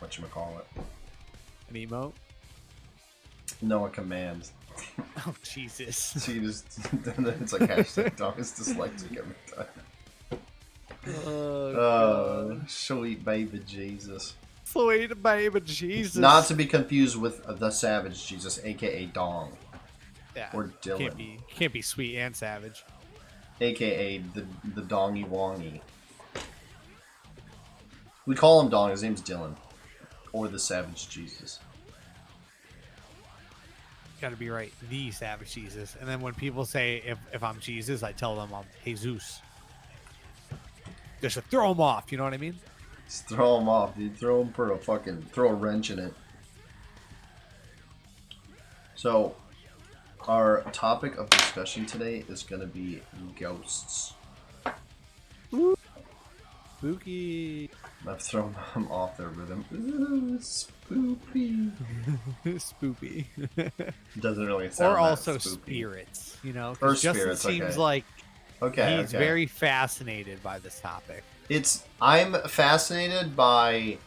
whatchamacallit. An emote? No, a command. Oh, Jesus. So you just, it's like hashtag dog is dyslexic every time. Oh, God. Sweet baby Jesus. Sweet baby Jesus. Not to be confused with the Savage Jesus, aka Dong. Yeah. Or Dylan. Can't be sweet and savage. AKA the Dongy Wongy. We call him Dong, his name's Dylan. Or the Savage Jesus. Got to be right. The savage Jesus. And then when people say if I'm Jesus, I tell them I'm Jesus. Just to throw them off, you know what I mean? Just throw him off, dude. Throw a wrench in it. So, our topic of discussion today is going to be ghosts. Spooky. I've thrown them off their rhythm. Ooh, spoopy. Spoopy. Doesn't really sound Or also that spoopy. spirits, you know? Or Justin spirits, seems okay. like he's very fascinated by this topic. I'm fascinated by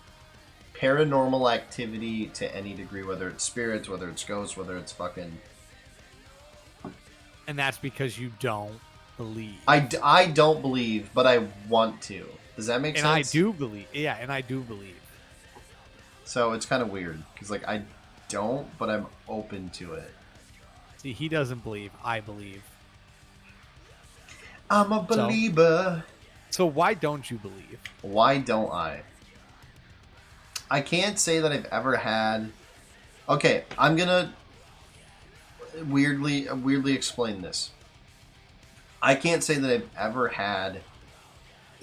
paranormal activity to any degree, whether it's spirits, whether it's ghosts, whether it's fucking... And that's because you don't believe. I don't believe, but I want to. Does that make sense? And I do believe. Yeah, and I do believe. So it's kind of weird, because like I don't, but I'm open to it. See, he doesn't believe. I believe. I'm a believer. So why don't you believe? Why don't I? I can't say that I've ever had... Okay, I'm gonna weirdly explain this. I can't say that I've ever had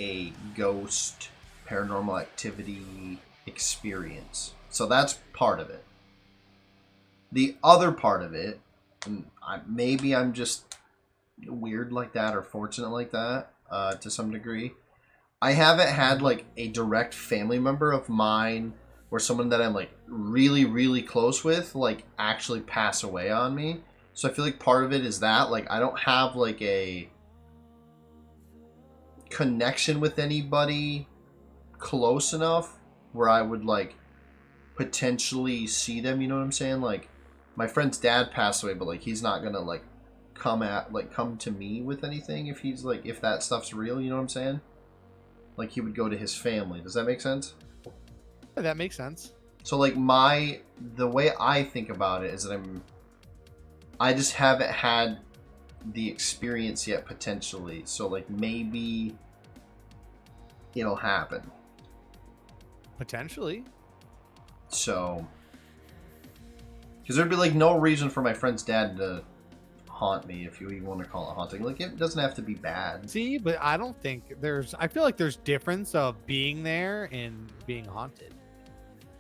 a ghost paranormal activity experience. So that's part of it. The other part of it, and maybe I'm just weird like that or fortunate like that to some degree. I haven't had like a direct family member of mine or someone that I'm like really, really close with like actually pass away on me. So I feel like part of it is that like I don't have like a connection with anybody close enough where I would like potentially see them, you know what I'm saying? Like my friend's dad passed away, but like he's not gonna like come to me with anything if he's like if that stuff's real, you know what I'm saying? Like he would go to his family. Does that make sense? Yeah, that makes sense. So like the way I think about it is that I just haven't had the experience yet potentially. So like maybe it'll happen. Potentially. So because there'd be like no reason for my friend's dad to haunt me, if you even want to call it haunting. Like it doesn't have to be bad. See, but I don't think I feel like there's difference of being there and being haunted.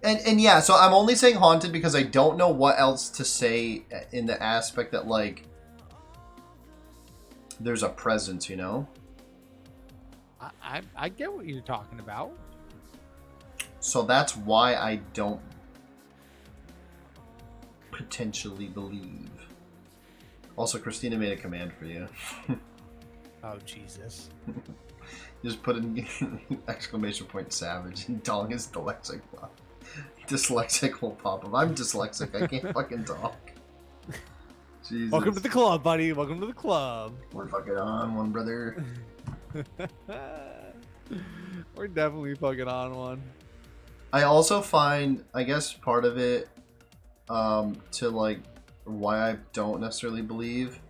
And yeah, so I'm only saying haunted because I don't know what else to say in the aspect that like there's a presence, you know? I get what you're talking about. So that's why I don't potentially believe. Also, Christina made a command for you. Oh, Jesus. Just put in exclamation point savage and Dong is dyslexic. Dyslexic will pop up. I'm dyslexic. I can't fucking talk. Jesus. Welcome to the club, buddy. Welcome to the club. We're fucking on one, brother. We're definitely fucking on one. I also find, I guess, part of it to like why I don't necessarily believe.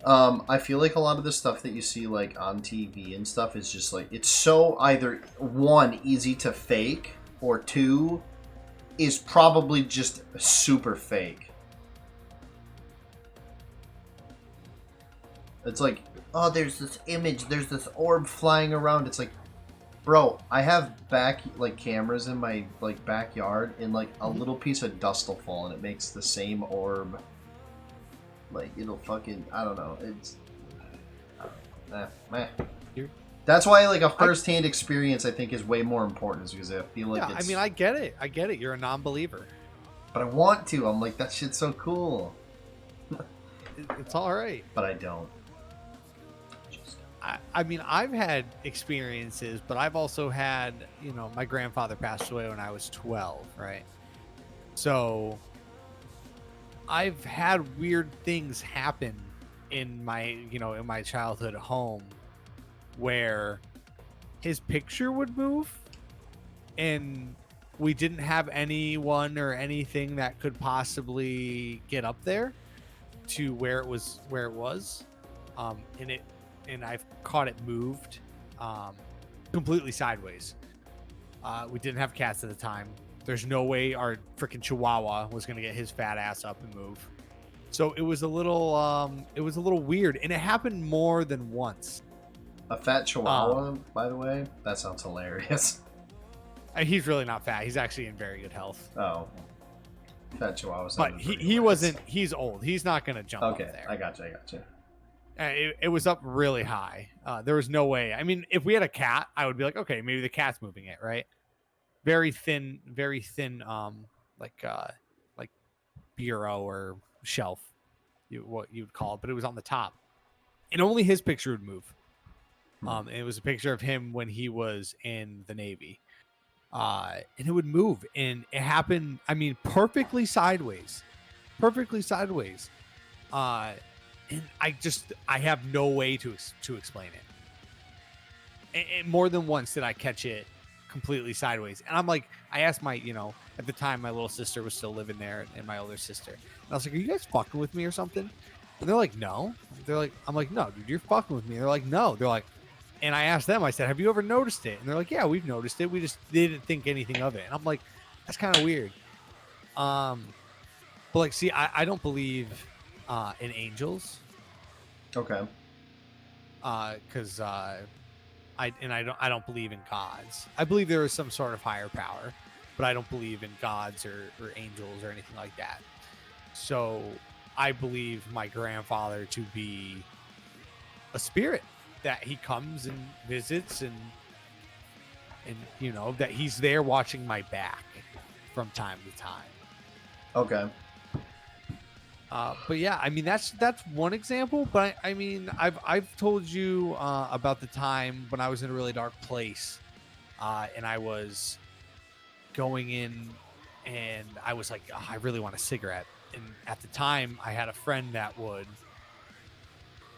I feel like a lot of the stuff that you see like on TV and stuff is just like it's so either one easy to fake or two is probably just super fake. It's like, oh, there's this image, there's this orb flying around. It's like, bro, I have cameras in my like backyard, and like a little piece of dust will fall, and it makes the same orb. Like it'll fucking, I don't know. It's, meh. That's why like a first-hand experience I think is way more important, is because I feel like it's... I mean, I get it. You're a non-believer. But I want to. I'm like, that shit's so cool. It's all right. But I don't. I mean, I've had experiences, but I've also had, my grandfather passed away when I was 12, right? So I've had weird things happen in my childhood home where his picture would move and we didn't have anyone or anything that could possibly get up there to where it was. And I've caught it moved completely sideways. We didn't have cats at the time. There's no way our freaking Chihuahua was going to get his fat ass up and move. So it was a little weird, and it happened more than once. A fat Chihuahua, by the way? That sounds hilarious. He's really not fat. He's actually in very good health. Oh. Fat Chihuahua. But he wasn't, he's old. He's not going to jump up there. I got you. It was up really high. There was no way. I mean, if we had a cat, I would be like, okay, maybe the cat's moving it, right? Very thin, like bureau or shelf, what you would call it, but it was on the top, and only his picture would move. And it was a picture of him when he was in the Navy, and it would move, and it happened. I mean, perfectly sideways. And I have no way to explain it. And more than once did I catch it completely sideways. And I'm like, I asked my, at the time my little sister was still living there and my older sister. And I was like, are you guys fucking with me or something? And they're like, no. I'm like, no, dude, you're fucking with me. They're like, no. They're like, and I asked them, I said, have you ever noticed it? And they're like, yeah, we've noticed it. We just didn't think anything of it. And I'm like, that's kind of weird. But like, see, I don't believe in angels. Okay. Because I don't believe in gods. I believe there is some sort of higher power, but I don't believe in gods or angels or anything like that. So I believe my grandfather to be a spirit, that he comes and visits and that he's there watching my back from time to time. Okay. But yeah, I mean that's one example. But I mean I've told you about the time when I was in a really dark place, and I was going in, and I was like, oh, I really want a cigarette. And at the time, I had a friend that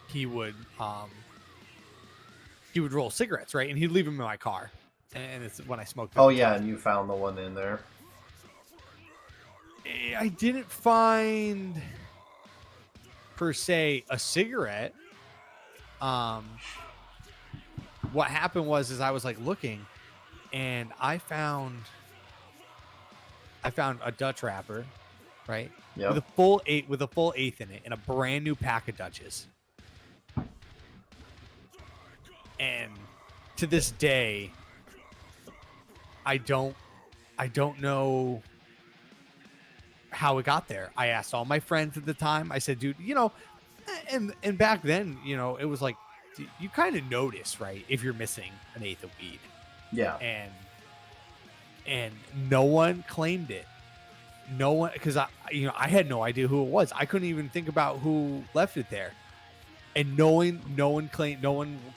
he would roll cigarettes, right? And he'd leave them in my car, and it's when I smoked. Oh yeah, and you found the one in there. I didn't find per se a cigarette. What happened was I was like looking, and I found a Dutch wrapper, right? Yep. With a full eighth in it, and a brand new pack of Dutches. And to this day, I don't know how it got there. I asked all my friends at the time. I said, dude, and back then, it was like, you kind of notice, right, if you're missing an eighth of weed. Yeah. And no one claimed it. No one, because I had no idea who it was. I couldn't even think about who left it there. And no one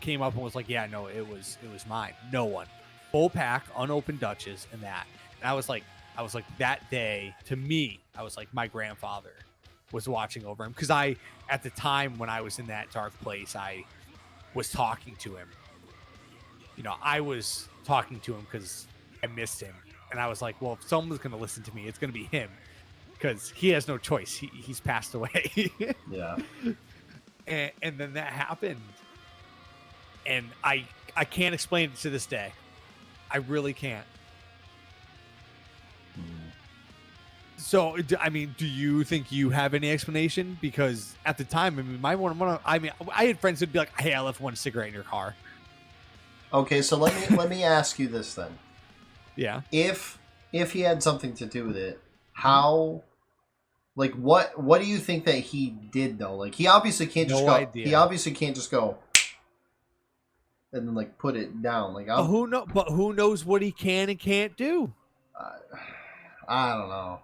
came up and was like, yeah, no, it was mine. No one. Full pack, unopened Dutches, and that. And I was like, that day, to me, I was like, my grandfather was watching over him. Because at the time when I was in that dark place, I was talking to him. I was talking to him because I missed him. And I was like, well, if someone's going to listen to me, it's going to be him. Because he has no choice. He's passed away. Yeah. And then that happened. And I can't explain it to this day. I really can't. So, I mean, do you think you have any explanation? Because at the time, I mean, I had friends who'd be like, hey, I left one cigarette in your car. Okay, so let me ask you this then. Yeah. If he had something to do with it, how, like, what do you think that he did though? Like, he obviously can't just go. Idea. He obviously can't just go and then like put it down. Like, but who knows what he can and can't do? I don't know.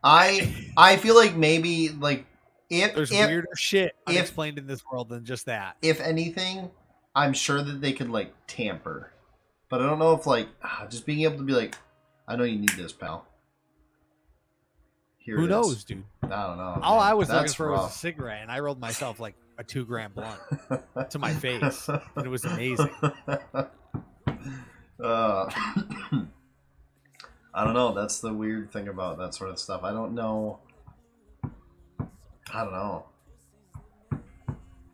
I feel like maybe like there's weirder shit unexplained in this world than just that. If anything, I'm sure that they could like tamper, but I don't know if like just being able to be like, I know you need this, pal. Here Who it is. knows, dude? I don't know. All Man. I was looking That's for was a rough. cigarette, and I rolled myself like a 2-gram blunt to my face, and it was amazing. I don't know. That's the weird thing about that sort of stuff. I don't know. I don't know.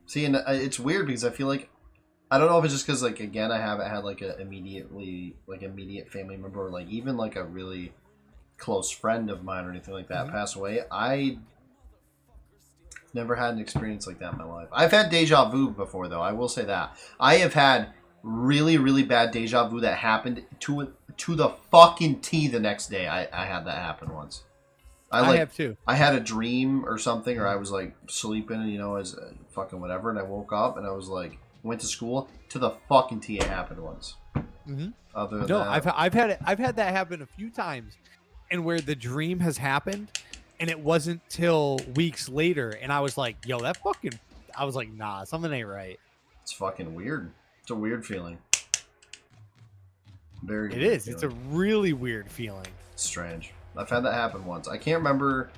See, and it's weird because I feel like I don't know if it's just because like again I haven't had like a immediate family member or like even like a really close friend of mine or anything like that pass away. I never had an experience like that in my life. I've had deja vu before though. I will say that I have had really really bad deja vu that happened to the fucking T the next day. I had that happen once. I have too. I had a dream or something, or I was like sleeping, you know, as fucking whatever, and I woke up and I was like, went to school to the fucking T. It happened once. Mm-hmm. Other than No, that, I've had that happen a few times, and where the dream has happened, and it wasn't till weeks later, and I was like, yo, that fucking, I was like, nah, something ain't right. it's fucking weird. It's a weird feeling. Very. It weird is. feeling. It's a really weird feeling. Strange. I've had that happen once. I can't remember.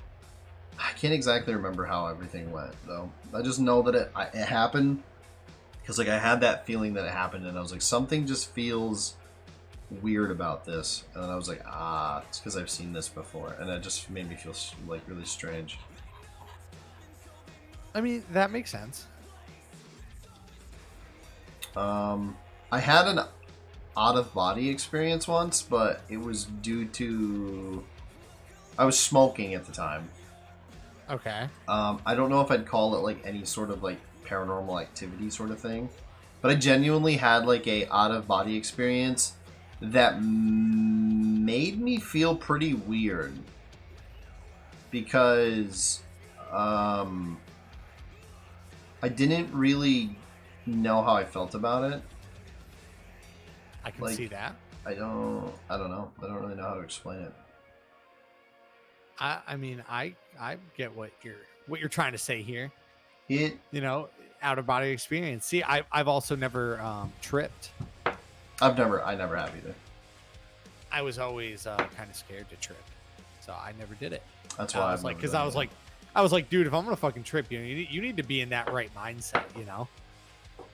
I can't exactly remember how everything went though. I just know that it happened because like I had that feeling that it happened, and I was like, something just feels weird about this, and then I was like, it's because I've seen this before, and it just made me feel like really strange. I mean, that makes sense. I had an out of body experience once, but it was due to I was smoking at the time. Okay. I don't know if I'd call it like any sort of like paranormal activity sort of thing, but I genuinely had like a out of body experience that made me feel pretty weird because I didn't really know how I felt about it. I can Like, see that. I don't know. I don't really know how to explain it. I mean, I get what you're trying to say here. It You know, out of body experience. See, I've also never tripped. I never have either. I was always kind of scared to trip, so I never did it. That's why I was like, because I was like, dude, if I'm gonna fucking trip, you need to be in that right mindset, you know?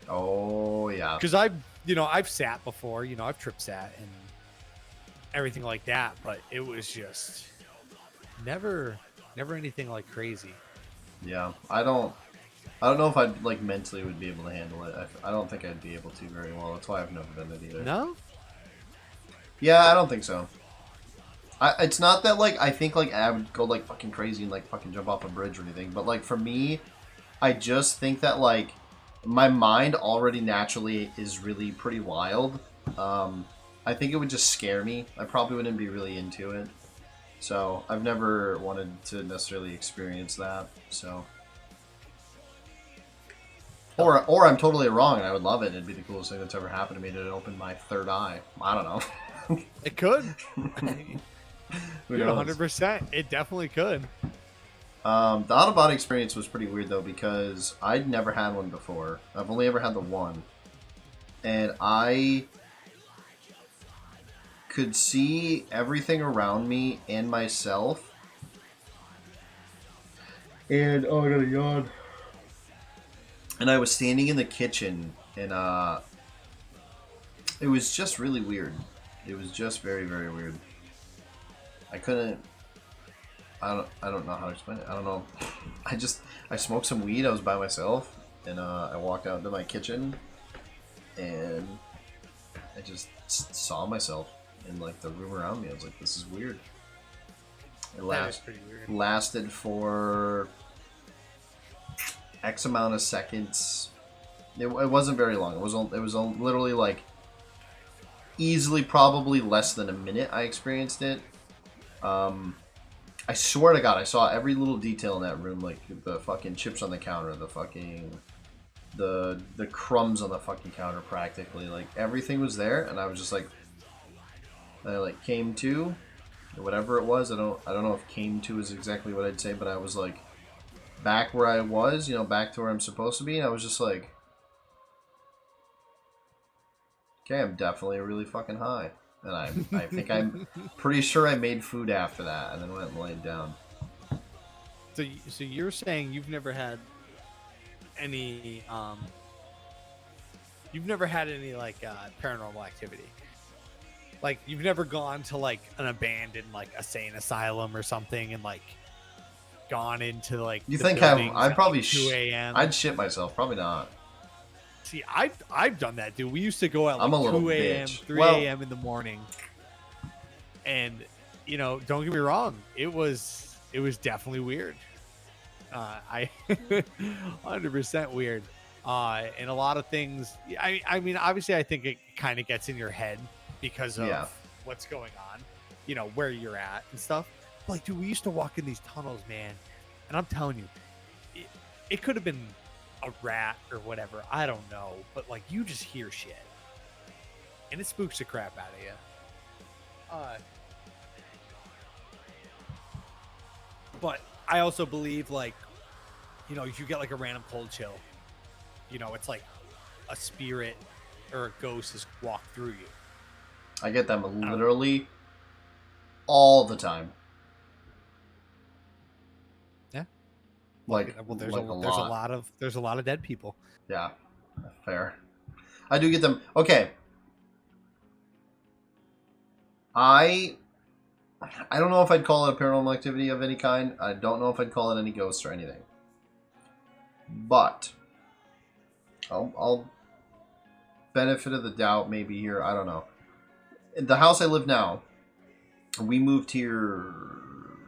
Oh yeah. Because I've sat before, I've trip sat and everything like that, but it was just never anything like crazy. Yeah, I don't know if I'd like mentally would be able to handle it. I don't think I'd be able to very well. That's why I've never done it either. No? Yeah, I don't think so. It's not that like I think like I would go like fucking crazy and like fucking jump off a bridge or anything, but like for me, I just think that like my mind already naturally is really pretty wild. I think it would just scare me. I probably wouldn't be really into it. So I've never wanted to necessarily experience that. So, or I'm totally wrong, and I would love it. It'd be the coolest thing that's ever happened to me. To open my third eye. I don't know. It could. Who knows? 100%. It definitely could. The out of body experience was pretty weird though because I'd never had one before. I've only ever had the one, and I could see everything around me and myself. And oh, I got a yawn. And I was standing in the kitchen, and it was just really weird. It was just very, very weird. I couldn't. I don't know how to explain it. I don't know. I smoked some weed. I was by myself, and I walked out into my kitchen, and I just saw myself in like the room around me. I was like, this is weird. It Pretty weird. lasted for X amount of seconds. It wasn't very long. It was literally like easily probably less than a minute. I experienced it. I swear to God, I saw every little detail in that room, like the fucking chips on the counter, the fucking the crumbs on the fucking counter, practically. Like everything was there, and I was just like, I like came to, whatever it was. I don't know if came to is exactly what I'd say, but I was like back where I was, back to where I'm supposed to be, and I was just like, Okay, I'm definitely really fucking high. And I think I'm pretty sure I made food after that and then went and laid down. So you're saying any you've never had any like paranormal activity? Like you've never gone to like an abandoned like insane asylum or something and like gone into like You the think buildings I'd at probably like 2 a.m. I'd shit myself. Probably not. See, I've done that, dude. We used to go at I'm like a little 2 a.m., bitch. 3 a.m. in the morning, and don't get me wrong, it was definitely weird. I 100% weird. And a lot of things. I mean, obviously, I think it kind of gets in your head because of Yeah. what's going on, where you're at and stuff. But like, dude, we used to walk in these tunnels, man, and I'm telling you, it could have been a rat or whatever. I don't know, but like, you just hear shit, and it spooks the crap out of you. But I also believe like, if you get like a random cold chill, it's like a spirit or a ghost has walked through you. I get them literally all the time. Yeah. Like, well, there's like there's a lot of dead people. Yeah, fair. I do get them. Okay. I don't know if I'd call it a paranormal activity of any kind. I don't know if I'd call it any ghosts or anything. But I'll benefit of the doubt maybe here. I don't know. In the house I live now, we moved here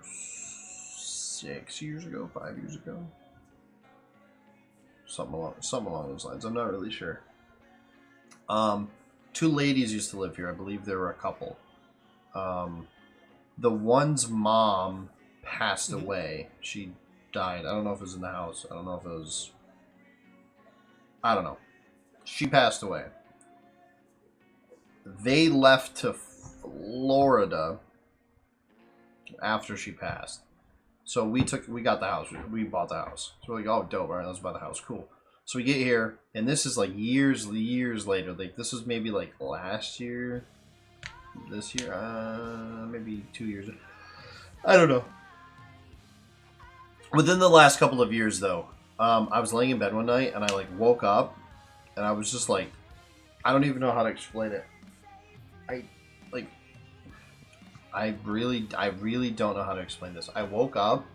6 years ago, 5 years ago. Something along those lines. I'm not really sure. Two ladies used to live here. I believe there were a couple. The one's mom passed away. She died. I don't know if it was in the house. I don't know if it was. I don't know. She passed away. They left to Florida after she passed. So we got the house. We bought the house. So we're like, oh, dope. All right, let's buy the house. Cool. So we get here, and this is like years later. Like, this was maybe like last year. This year, maybe 2 years. I don't know. Within the last couple of years, though, I was laying in bed one night and I like woke up, and I was just like, I don't even know how to explain it. I really don't know how to explain this. I woke up,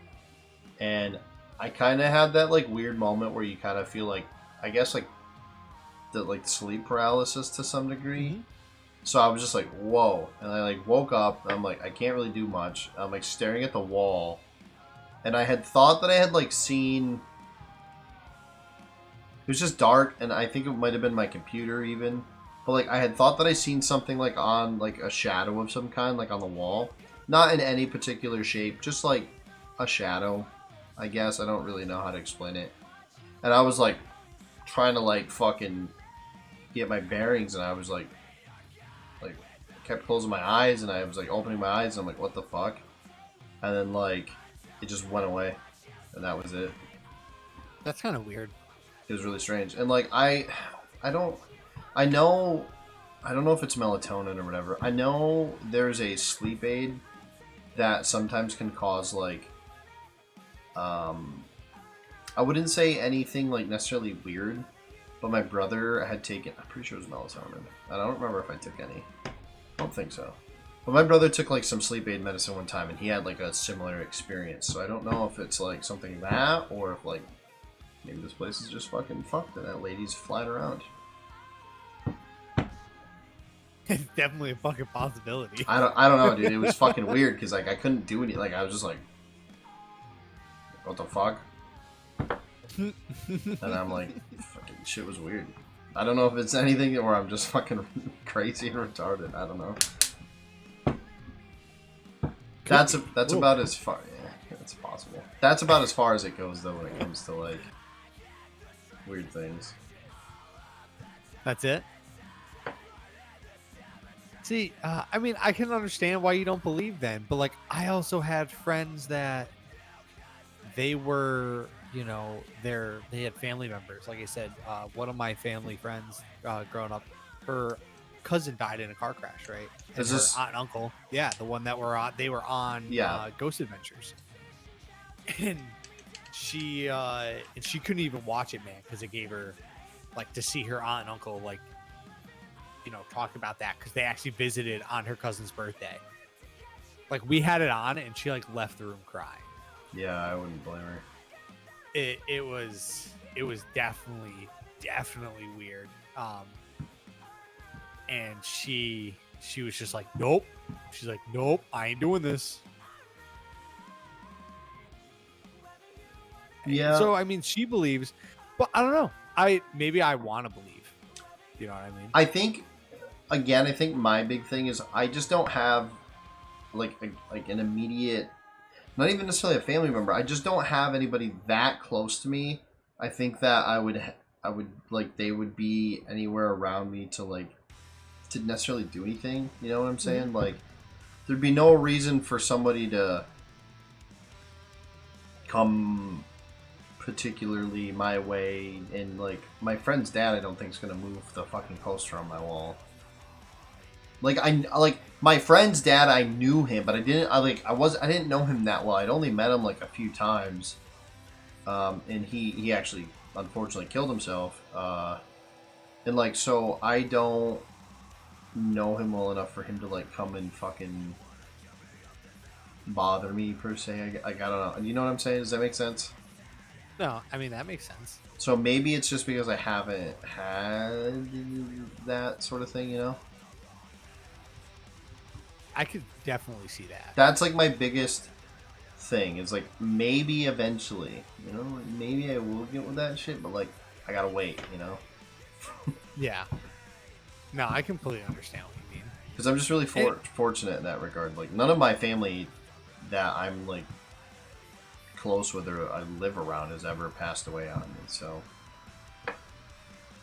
and I kind of had that like weird moment where you kind of feel like, I guess like the like sleep paralysis to some degree. Mm-hmm. So I was just like, whoa. And I like woke up and I'm like, I can't really do much. I'm like staring at the wall. And I had thought that I had like seen, it was just dark, and I think it might have been my computer even. But like I had thought that I seen something like on like a shadow of some kind, like on the wall. Not in any particular shape, just like a shadow, I guess. I don't really know how to explain it. And I was like trying to like fucking get my bearings, and I was like kept closing my eyes, and I was like opening my eyes, and I'm like, what the fuck? And then like it just went away, and that was it. That's kind of weird. It was really strange. And like I don't know if it's melatonin or whatever. I know there's a sleep aid that sometimes can cause like I wouldn't say anything like necessarily weird, but my brother had taken, I'm pretty sure it was melatonin. I don't remember if I took any. I don't think so. But my brother took like some sleep aid medicine one time, and he had like a similar experience. So I don't know if it's like something that, or if like maybe this place is just fucking fucked and that lady's flying around. It's definitely a fucking possibility. I don't know, dude. It was fucking weird because like I couldn't do anything. Like I was just like, what the fuck? And I'm like, fucking shit was weird. I don't know if it's anything or I'm just fucking crazy and retarded. I don't know. That's about as far. Yeah, it's possible. That's about as far as it goes though when it comes to like weird things. That's it. See, I mean, I can understand why you don't believe then, but like, I also had friends that they were, they had family members. Like I said, one of my family friends growing up, her cousin died in a car crash, right? And Is her this- aunt and uncle, the one that they were on Ghost Adventures, and she couldn't even watch it, man, because it gave her like to see her aunt and uncle like talk about that, because they actually visited on her cousin's birthday. Like, we had it on and she like left the room crying. Yeah, I wouldn't blame her. It was definitely weird. And she was just like, nope. She's like, nope, I ain't doing this. Yeah. So I mean, she believes, but I don't know. I want to believe. You know what I mean? I think my big thing is I just don't have like an immediate, not even necessarily a family member. I just don't have anybody that close to me. I think that I would like, they would be anywhere around me to necessarily do anything. You know what I'm saying? Mm-hmm. Like, there'd be no reason for somebody to come particularly my way, and like my friend's dad, I don't think is gonna move the fucking poster on my wall. Like my friend's dad, I knew him, but I didn't know him that well. I'd only met him like a few times, and he actually unfortunately killed himself, and like, so I don't know him well enough for him to like come and fucking bother me per se. I don't know. You know what I'm saying? Does that make sense? No, I mean, that makes sense. So maybe it's just because I haven't had that sort of thing, you know? I could definitely see that. That's like my biggest thing. Is like, maybe eventually, you know, maybe I will get with that shit, but like, I gotta wait, you know? Yeah. No, I completely understand what you mean. Because I'm just really fortunate in that regard. Like, none of my family that I'm like close with or I live around has ever passed away on me, so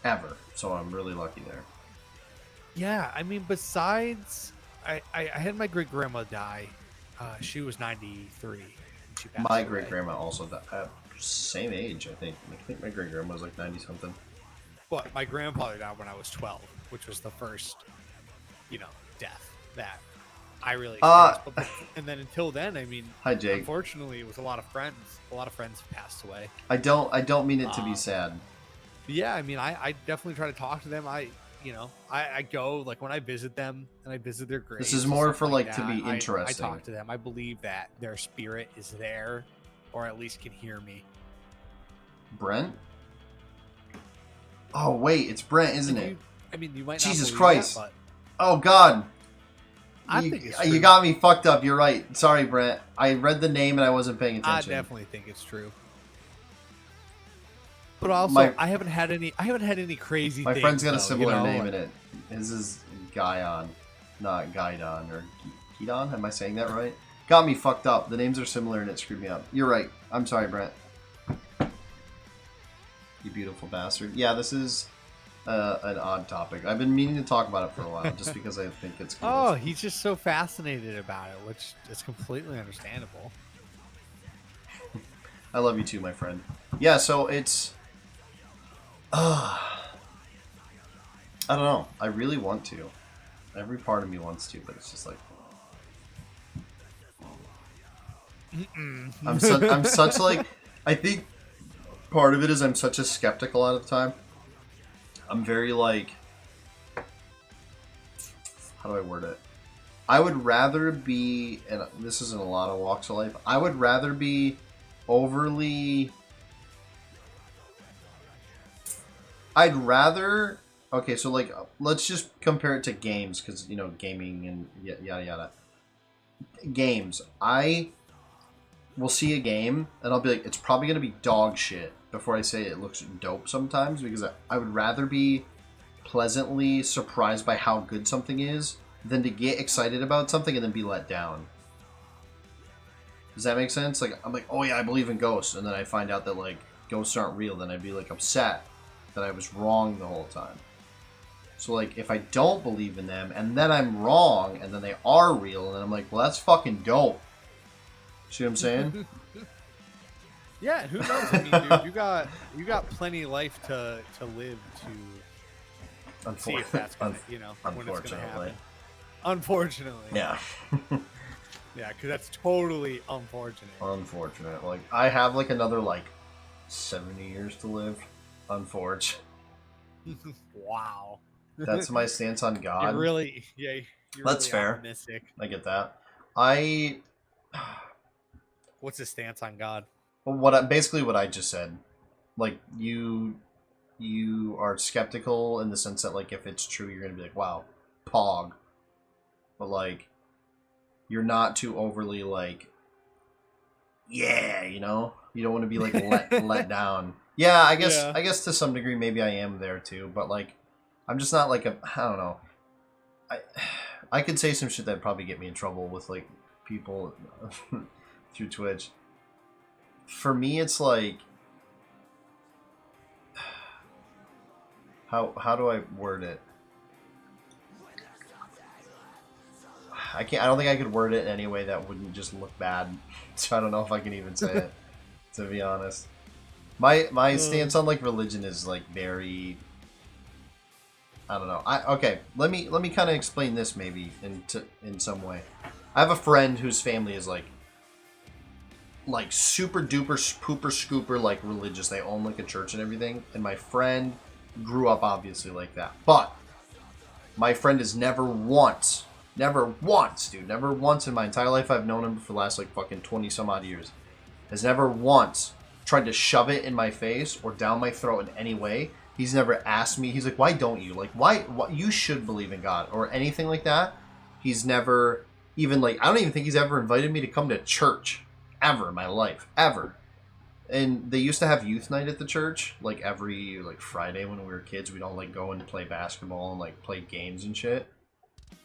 ever. So I'm really lucky there. Yeah, I mean, besides, I had my great grandma die. She was 93. And she passed my away. great grandma also died. Same age, I think. I think my great grandma was like 90 something. But my grandfather died when I was 12, which was the first, death that I really experienced. And then until then, I mean, hi Jake. Unfortunately, it was a lot of friends. A lot of friends passed away. I don't mean it to be sad. Yeah, I mean, I definitely try to talk to them. I go, like, when I visit them and I visit their graves. This is more for like to be interesting. I talk to them. I believe that their spirit is there, or at least can hear me. Brent? Oh wait, it's Brent, isn't it? I mean, you might not Jesus believe Christ. that, Oh God. I think it's true. You got me fucked up. You're right. Sorry, Brent. I read the name and I wasn't paying attention. I definitely think it's true. But also, I haven't had any crazy. My things, friend's got though, a similar name in it. His is Guyon, not Guidon or Guidon. Am I saying that right? Got me fucked up. The names are similar and it screwed me up. You're right. I'm sorry, Brent. You beautiful bastard. Yeah, this is an odd topic. I've been meaning to talk about it for a while, just because I think it's cool. Oh, he's just so fascinated about it, which is completely understandable. I love you too, my friend. Yeah, so it's... I don't know. I really want to. Every part of me wants to, but it's just like... I'm such like... I think part of it is I'm such a skeptic a lot of the time. I'm very like... How do I word it? I would rather be... And this is in a lot of walks of life. I would rather be overly... I'd rather... Okay, so like, let's just compare it to games, because, you know, gaming and yada yada. Games. I will see a game, and I'll be like, it's probably going to be dog shit before I say it looks dope sometimes, because I would rather be pleasantly surprised by how good something is than to get excited about something and then be let down. Does that make sense? Like, I'm like, oh yeah, I believe in ghosts, and then I find out that, like, ghosts aren't real, then I'd be, like, upset that I was wrong the whole time. So, like, if I don't believe in them, and then I'm wrong, and then they are real, and then I'm like, well, that's fucking dope. See what I'm saying? Yeah, who knows? I mean, dude, you got plenty of life to live see if that's gonna, when it's gonna happen. Unfortunately. Yeah. Yeah, because that's totally unfortunate. Unfortunate. Like, I have like another like 70 years to live. Unfortunate. Wow. That's my stance on God. You're really That's really fair. optimistic. I get that. What's his stance on God? Basically what I just said. Like, you are skeptical in the sense that, like, if it's true, you're gonna be like, wow, pog. But like, you're not too overly like, yeah, you don't want to be like let down. Yeah, I guess to some degree maybe I am there too, but like, I'm just not like I don't know. I could say some shit that'd probably get me in trouble with like people through Twitch. For me, it's like, how do I word it? I don't think I could word it in any way that wouldn't just look bad. So I don't know if I can even say it, to be honest. My stance on like religion is like very, I don't know. Okay, let me kind of explain this maybe in some way. I have a friend whose family is like super duper pooper scooper like religious. They own like a church and everything. And my friend grew up obviously like that. But my friend has never once in my entire life, I've known him for the last like fucking 20 some odd years, has never once tried to shove it in my face or down my throat in any way. He's never asked me, he's like, why don't you? Like, why you should believe in God or anything like that. He's never even like, I don't even think he's ever invited me to come to church ever in my life, ever. And they used to have youth night at the church, like every like Friday when we were kids. We'd all like go in to play basketball and like play games and shit.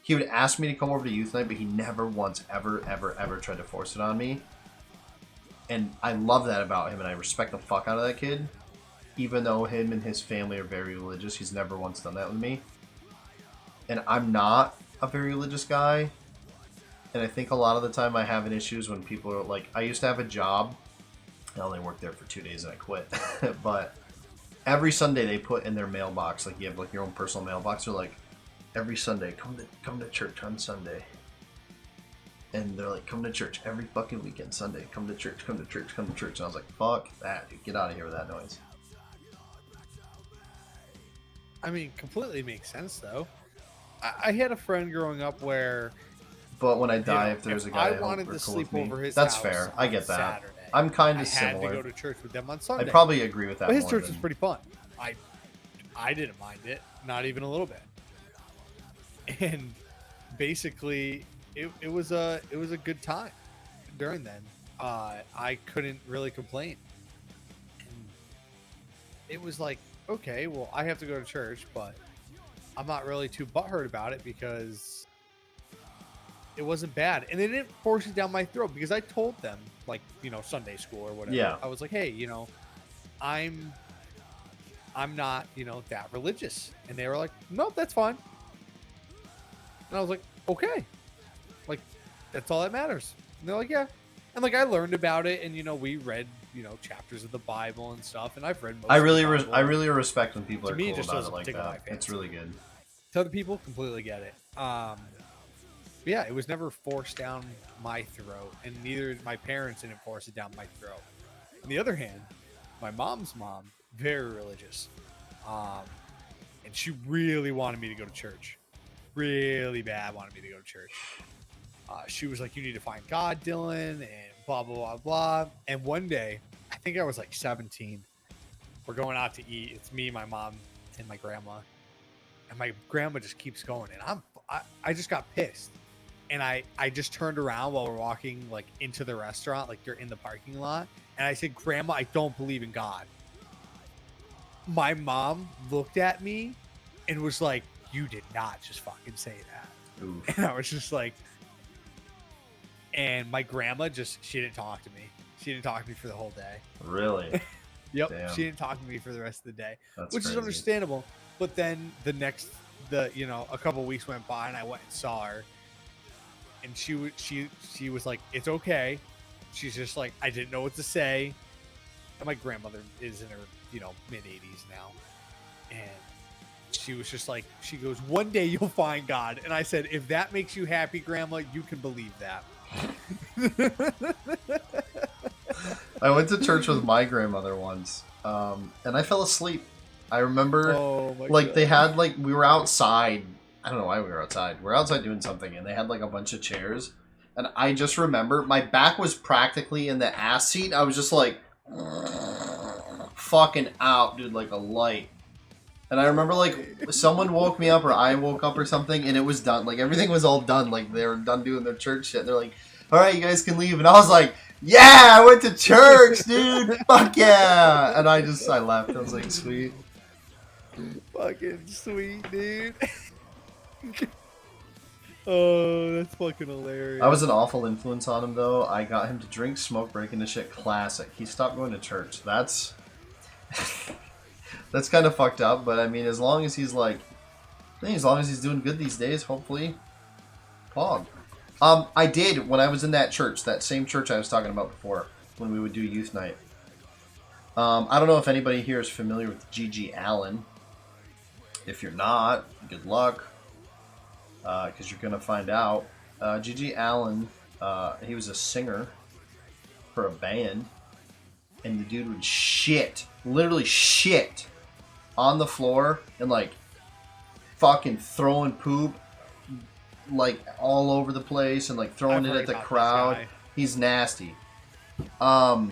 He would ask me to come over to youth night, but he never once ever tried to force it on me. And I love that about him, and I respect the fuck out of that kid. Even though him and his family are very religious, he's never once done that with me. And I'm not a very religious guy. And I think a lot of the time I have an issues when people are like, I used to have a job. I only worked there for 2 days and I quit. But every Sunday they put in their mailbox, like you have like your own personal mailbox, they're like, every Sunday, come to church on Sunday. And they're like, come to church every fucking weekend, Sunday. Come to church. And I was like, fuck that, dude. Get out of here with that noise. I mean, completely makes sense, though. I had a friend growing up where... But when I die, if there's a guy I wanted to sleep over his that's house fair. I get that. Saturday, I'm kind of similar. I had to go to church with them on Sunday. I'd probably agree with that. But his church was pretty fun. I didn't mind it, not even a little bit. And basically, it was a good time during then. I couldn't really complain. And it was like, okay, well, I have to go to church, but I'm not really too butthurt about it because it wasn't bad. And they didn't force it down my throat because I told them, like, Sunday school or whatever. Yeah. I was like, hey, I'm not, that religious. And they were like, nope, that's fine. And I was like, okay. Like, that's all that matters. And they're like, yeah. And like, I learned about it, and we read, chapters of the Bible and stuff. And I've read most. I really respect when people are cool about it like that. It's really good. To other people, completely get it. But yeah, it was never forced down my throat, and neither my parents didn't force it down my throat. On the other hand, my mom's mom, very religious, and she really wanted me to go to church. Really bad wanted me to go to church. She was like, you need to find God, Dylan, and blah, blah, blah, blah. And one day, I think I was like 17, we're going out to eat. It's me, my mom, and my grandma. And my grandma just keeps going. And I just got pissed. And I just turned around while we're walking like into the restaurant, like you're in the parking lot. And I said, Grandma, I don't believe in God. My mom looked at me and was like, you did not just fucking say that. Oof. And I was just like, and my grandma she didn't talk to me. She didn't talk to me for the whole day. Really? Yep. Damn. She didn't talk to me for the rest of the day, which crazy. Is understandable. But then a couple of weeks went by and I went and saw her, and she was like, it's okay. She's just like, I didn't know what to say. And my grandmother is in her, mid 80s now. And she was just like, she goes, one day you'll find God. And I said, if that makes you happy, Grandma, you can believe that. I went to church with my grandmother once, and I fell asleep. I remember, they had we were outside. I don't know why we were outside. We were outside doing something, and they had a bunch of chairs. And I just remember my back was practically in the ass seat. I was just like, fucking out, dude, like a light. And I remember someone woke me up or I woke up or something, and it was done. Everything was all done. They were done doing their church shit. They're like, all right, you guys can leave. And I was like, yeah, I went to church, dude. Fuck yeah. And I left. I was like, sweet. Fucking sweet, dude. Oh, that's fucking hilarious. I was an awful influence on him, though. I got him to drink, smoke, break into shit. Classic. He stopped going to church. That's that's kind of fucked up. But I mean, as long as he's doing good these days, hopefully, pog. I did when I was in that church, that same church I was talking about before, when we would do youth night. I don't know if anybody here is familiar with G.G. Allen. If you're not, good luck. Because you're going to find out. G.G. Allen, he was a singer for a band, and the dude would literally shit, on the floor, and, fucking throwing poop, all over the place, and, throwing it at the crowd. He's nasty. That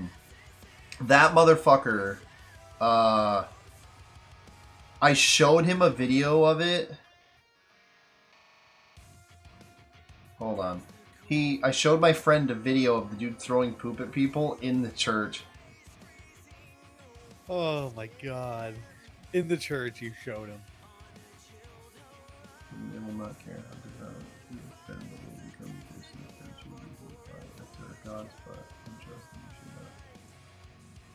motherfucker, I showed him a video of it. Hold on. I showed my friend a video of the dude throwing poop at people in the church. Oh my god. In the church you showed him. They will not care how to devout you offend, but will become a person of friendship if there are gods, but unjust and you should not.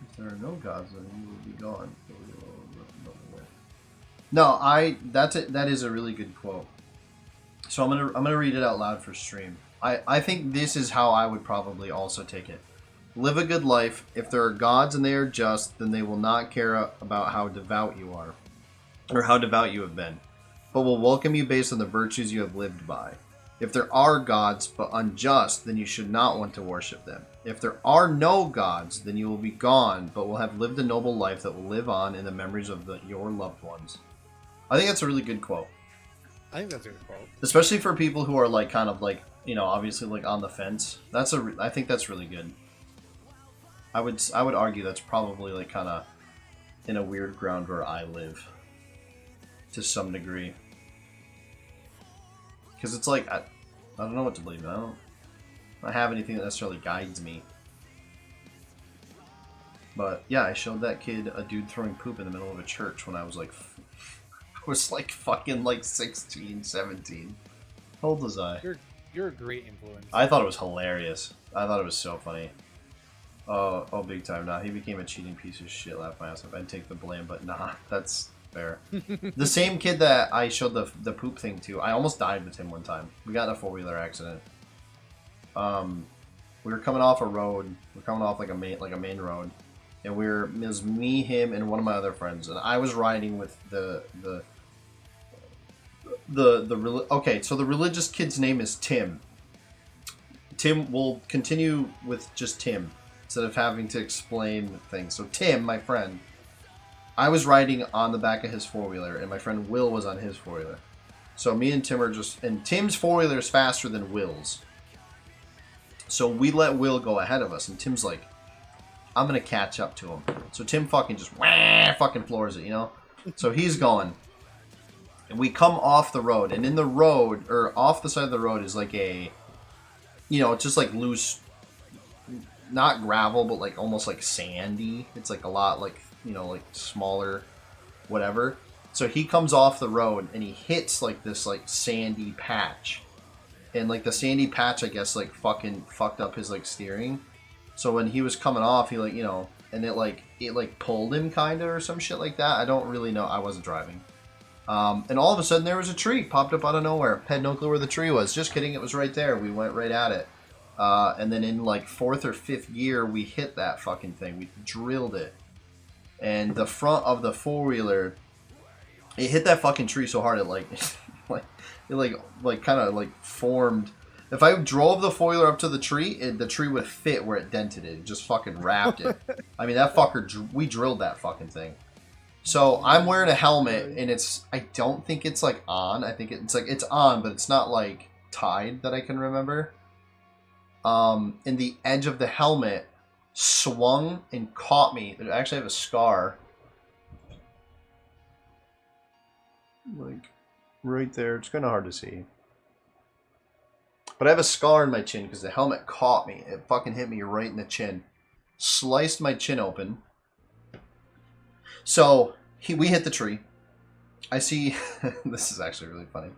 If there are no gods, then you will be gone. No, that is a really good quote. So I'm gonna read it out loud for stream. I think this is how I would probably also take it. Live a good life. If there are gods and they are just, then they will not care about how devout you are, or how devout you have been, but will welcome you based on the virtues you have lived by. If there are gods but unjust, then you should not want to worship them. If there are no gods, then you will be gone, but will have lived a noble life that will live on in the memories of your loved ones. I think that's a really good quote. I think that's a good quote. Especially for people who are obviously on the fence. I think that's really good. I would argue that's probably kind of in a weird ground where I live, to some degree. Because it's I don't know what to believe in. I don't have anything that necessarily guides me. But yeah, I showed that kid a dude throwing poop in the middle of a church when I was fucking 16, 17. How old was I? You're a great influence. I thought it was hilarious. I thought it was so funny. Oh, big time. Nah, he became a cheating piece of shit. Laughed my ass off. I'd take the blame, but nah, that's fair. The same kid that I showed the poop thing to, I almost died with him one time. We got in a 4-wheeler accident. We were coming off a road. We're coming off a main road, and it was me, him, and one of my other friends, and I was riding with okay, so the religious kid's name is Tim. Tim, will continue with just Tim instead of having to explain things. So Tim, my friend, I was riding on the back of his 4-wheeler, and my friend Will was on his 4-wheeler. So me and Tim are and Tim's 4-wheeler is faster than Will's. So we let Will go ahead of us, and Tim's like, I'm gonna catch up to him. So Tim fucking just fucking floors it, So he's going. And we come off the road, and in the road, or off the side of the road, is it's just loose, not gravel, but almost sandy. It's a lot smaller, whatever. So he comes off the road, and he hits this sandy patch. And the sandy patch, I guess, fucking fucked up his steering. So when he was coming off, he and it pulled him kinda or some shit like that. I don't really know. I wasn't driving. And all of a sudden there was a tree popped up out of nowhere. Had no clue where the tree was. Just kidding, it was right there. We went right at it. And then in 4th or 5th gear, we hit that fucking thing. We drilled it. And the front of the 4-wheeler It hit that fucking tree so hard it like, like kind of like formed. If I drove the foiler up to the tree, the tree would fit where it dented it. It just fucking wrapped it. I mean, that fucker, we drilled that fucking thing. So I'm wearing a helmet, and I don't think it's like on. I think it's like it's on, but it's not like tied that I can remember. And the edge of the helmet swung and caught me. I actually have a scar. Like right there. It's kind of hard to see. But I have a scar in my chin because the helmet caught me. It fucking hit me right in the chin. Sliced my chin open. So, we hit the tree. I see... this is actually really funny.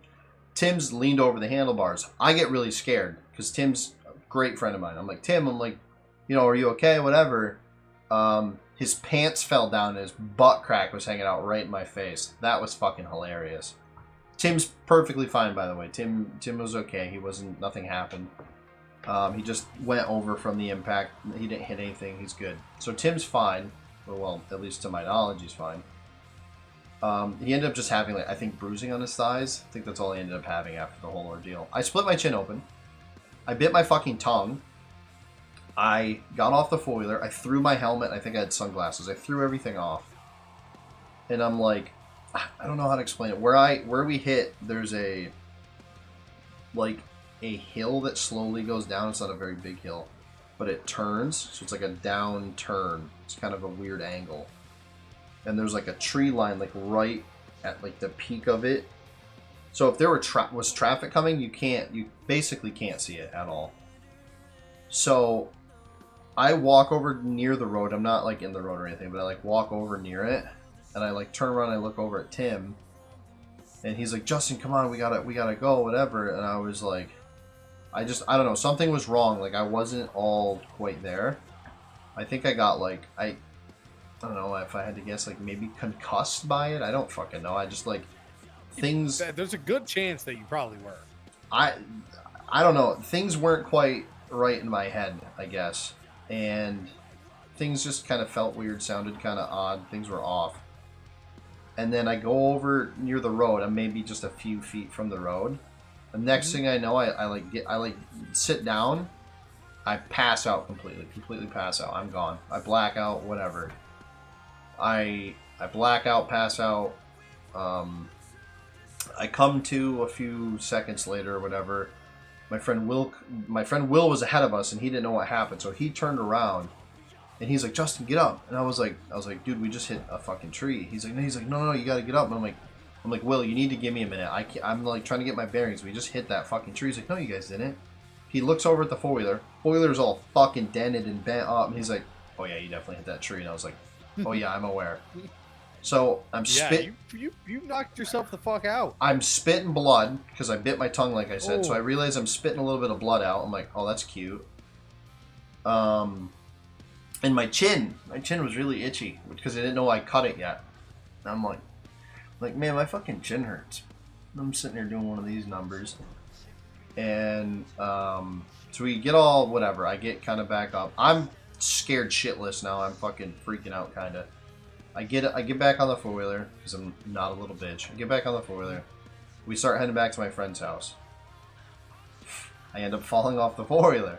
Tim's leaned over the handlebars. I get really scared because Tim's a great friend of mine. I'm like, Tim, you know, are you okay? Whatever. His pants fell down and his butt crack was hanging out right in my face. That was fucking hilarious. Tim's perfectly fine, by the way. Tim was okay. He wasn't... Nothing happened. He just went over from the impact. He didn't hit anything. He's good. So Tim's fine. Well, at least to my knowledge, he's fine. He ended up just having, like, I think, bruising on his thighs. I think that's all he ended up having after the whole ordeal. I split my chin open. I bit my fucking tongue. I got off the foiler. I threw my helmet. I think I had sunglasses. I threw everything off. And I'm like... I don't know how to explain it. Where we hit, there's a hill that slowly goes down. It's not a very big hill, but it turns, so it's like a down turn. It's kind of a weird angle. And there's like a tree line like right at like the peak of it. So if there was traffic coming, you basically can't see it at all. So I walk over near the road. I'm not like in the road or anything, but I like walk over near it. And I like turn around and I look over at Tim, and he's like, Justin, come on, we gotta go, whatever. And I was like, I don't know, something was wrong. Like I wasn't all quite there. I think I got like, I don't know if I had to guess, like maybe concussed by it. I don't fucking know. I just like things. There's a good chance that you probably were. I don't know. Things weren't quite right in my head, I guess, and things just kind of felt weird, sounded kind of odd. Things were off. And then I go over near the road. I'm maybe just a few feet from the road. The next thing I know, I sit down. I pass out completely pass out. I'm gone. I black out, whatever. I black out, pass out. I come to a few seconds later or whatever. My friend Will was ahead of us and he didn't know what happened, so he turned around. And he's like, Justin, get up. And I was like, dude, we just hit a fucking tree. He's like, no, you gotta get up. And I'm like, Will, you need to give me a minute. I'm like trying to get my bearings. We just hit that fucking tree. He's like, no, you guys didn't. He looks over at the foiler. Foiler's all fucking dented and bent up. And he's like, oh yeah, you definitely hit that tree. And I was like, oh yeah, I'm aware. So I'm spitting. You knocked yourself the fuck out. I'm spitting blood because I bit my tongue, like I said. Oh. So I realize I'm spitting a little bit of blood out. I'm like, oh, that's cute. And my chin was really itchy because I didn't know I cut it yet. And I'm like, man, my fucking chin hurts. I'm sitting here doing one of these numbers. And so we get all, whatever, I get kind of back up. I'm scared shitless now. I'm fucking freaking out kind of. I get back on the four-wheeler because I'm not a little bitch. I get back on the four-wheeler. We start heading back to my friend's house. I end up falling off the four-wheeler.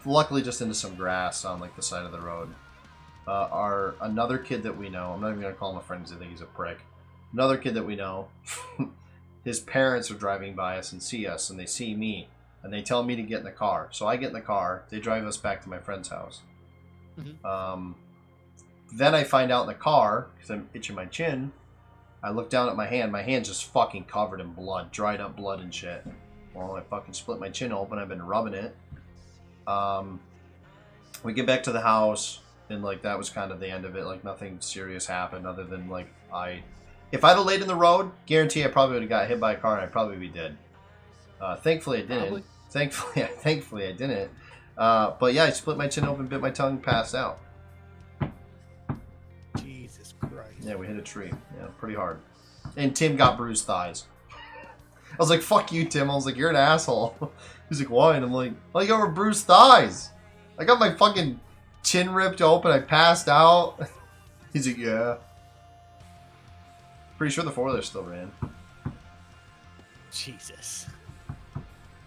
Luckily just into some grass on like the side of the road. Another kid that we know, I'm not even going to call him a friend because I think he's a prick. Another kid that we know, his parents are driving by us and see us, and they see me, and they tell me to get in the car. So I get in the car, they drive us back to my friend's house. Mm-hmm. Then I find out in the car, because I'm itching my chin, I look down at my hand's just fucking covered in blood, dried up blood and shit. Well, I fucking split my chin open, I've been rubbing it. We get back to the house, and like that was kind of the end of it. Like nothing serious happened other than like if I'd have laid in the road, guarantee I probably would have got hit by a car and I'd probably be dead. Thankfully I didn't. Probably. Thankfully I didn't. But yeah, I split my chin open, bit my tongue, passed out. Jesus Christ. Yeah, we hit a tree. Yeah, pretty hard. And Tim got bruised thighs. I was like, fuck you, Tim. I was like, you're an asshole. He's like, why? And I'm like, well, you got bruised thighs. I got my fucking chin ripped open. I passed out. He's like, yeah. Pretty sure the four-wheeler still ran. Jesus.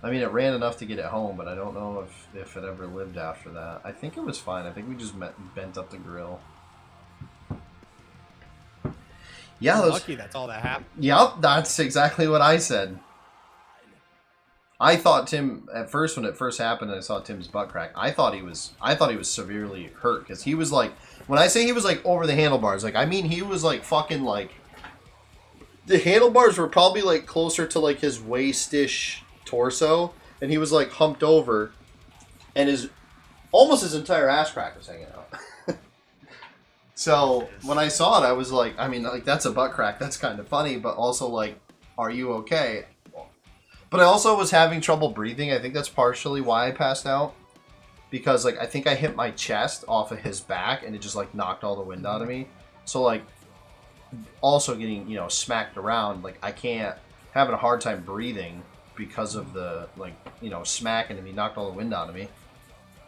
I mean, it ran enough to get it home, but I don't know if it ever lived after that. I think it was fine. I think we just bent up the grill. Yeah, Lucky that's all that happened. Yep, that's exactly what I said. I thought Tim at first when it first happened and I saw Tim's butt crack, I thought he was severely hurt because he was like, when I say he was like over the handlebars, like I mean he was like fucking like the handlebars were probably like closer to like his waist-ish torso, and he was like humped over, and almost his entire ass crack was hanging out. So when I saw it, I was like, I mean, like that's a butt crack. That's kind of funny, but also like, are you okay? But I also was having trouble breathing. I think that's partially why I passed out. Because, like, I think I hit my chest off of his back, and it just, like, knocked all the wind out of me. So, like, also getting, you know, smacked around, like, having a hard time breathing because of the, like, you know, smacking and he knocked all the wind out of me.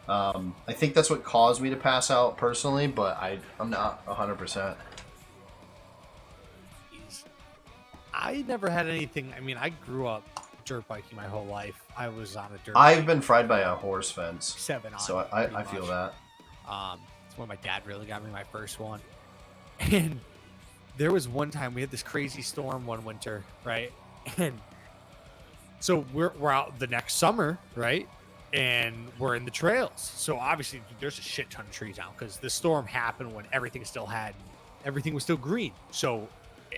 I think that's what caused me to pass out personally, but I'm not 100%. I never had anything. I mean, I grew up dirt biking my whole life. I was on a dirt I've been fried by a horse fence. 7 on. So I feel that. It's when my dad really got me my first one. And there was one time we had this crazy storm one winter, right? And so we're out the next summer, right? And we're in the trails. So obviously there's a shit ton of trees out because the storm happened when everything was still green. So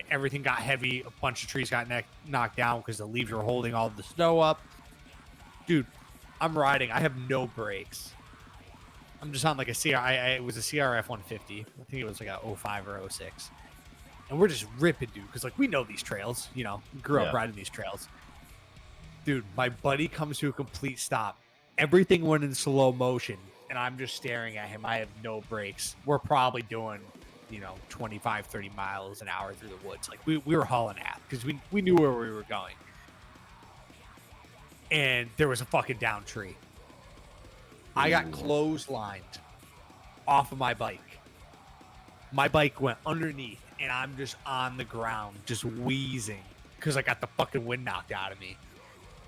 everything got heavy. A bunch of trees got knocked down because the leaves were holding all the snow up. Dude, I'm riding. I have no brakes. I'm just on like it was a CRF 150. I think it was like a 05 or 06. And we're just ripping, dude, because like we know these trails. You know, we grew up riding these trails. Dude, my buddy comes to a complete stop. Everything went in slow motion, and I'm just staring at him. I have no brakes. We're probably doing 25, 30 miles an hour through the woods. Like we were hauling ass because we knew where we were going. And there was a fucking down tree. I got clotheslined off of my bike. My bike went underneath, and I'm just on the ground, just wheezing because I got the fucking wind knocked out of me.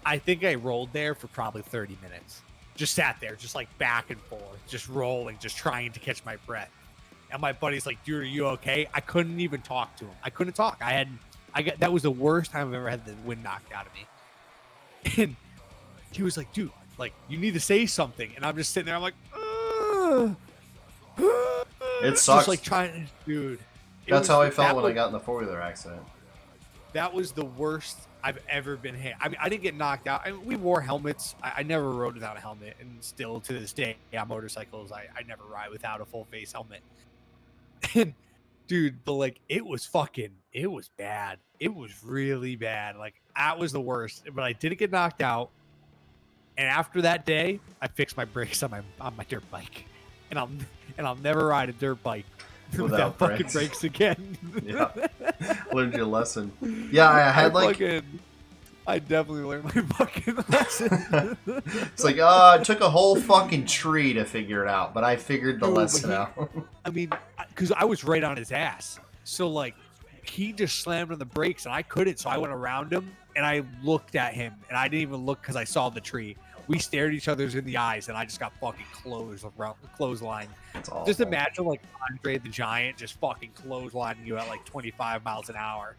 I think I rolled there for probably 30 minutes. Just sat there, just like back and forth, just rolling, just trying to catch my breath. And my buddy's like, dude, are you okay? I couldn't even talk to him. I couldn't talk. That was the worst time I've ever had the wind knocked out of me. And he was like, dude, like, you need to say something. And I'm just sitting there. I'm like, it sucks. Just like trying, dude. That's how I felt when I got in the four-wheeler accident. That was the worst I've ever been hit. I mean, I didn't get knocked out. I mean, we wore helmets. I never rode without a helmet. And still to this day on motorcycles, I never ride without a full face helmet. And dude, but like it was bad. It was really bad. Like that was the worst. But I didn't get knocked out. And after that day, I fixed my brakes on my dirt bike. And I'll never ride a dirt bike without fucking brakes again. Yeah. Learned your lesson. Yeah, I definitely learned my fucking lesson. It's like, it took a whole fucking tree to figure it out, but I figured the lesson out. I mean, because I was right on his ass. So, like, he just slammed on the brakes, and I couldn't, so I went around him, and I looked at him, and I didn't even look because I saw the tree. We stared each other in the eyes, and I just got fucking clothesline. Just imagine, like, Andre the Giant just fucking clotheslining you at, like, 25 miles an hour.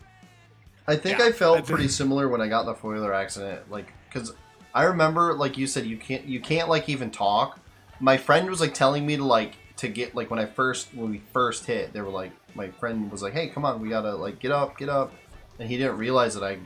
I think I felt pretty similar when I got in the four-wheeler accident, like, because I remember, like you said, you can't like even talk. My friend was like telling me to get like when we first hit, they were like, my friend was like, hey, come on, we gotta like get up, and he didn't realize that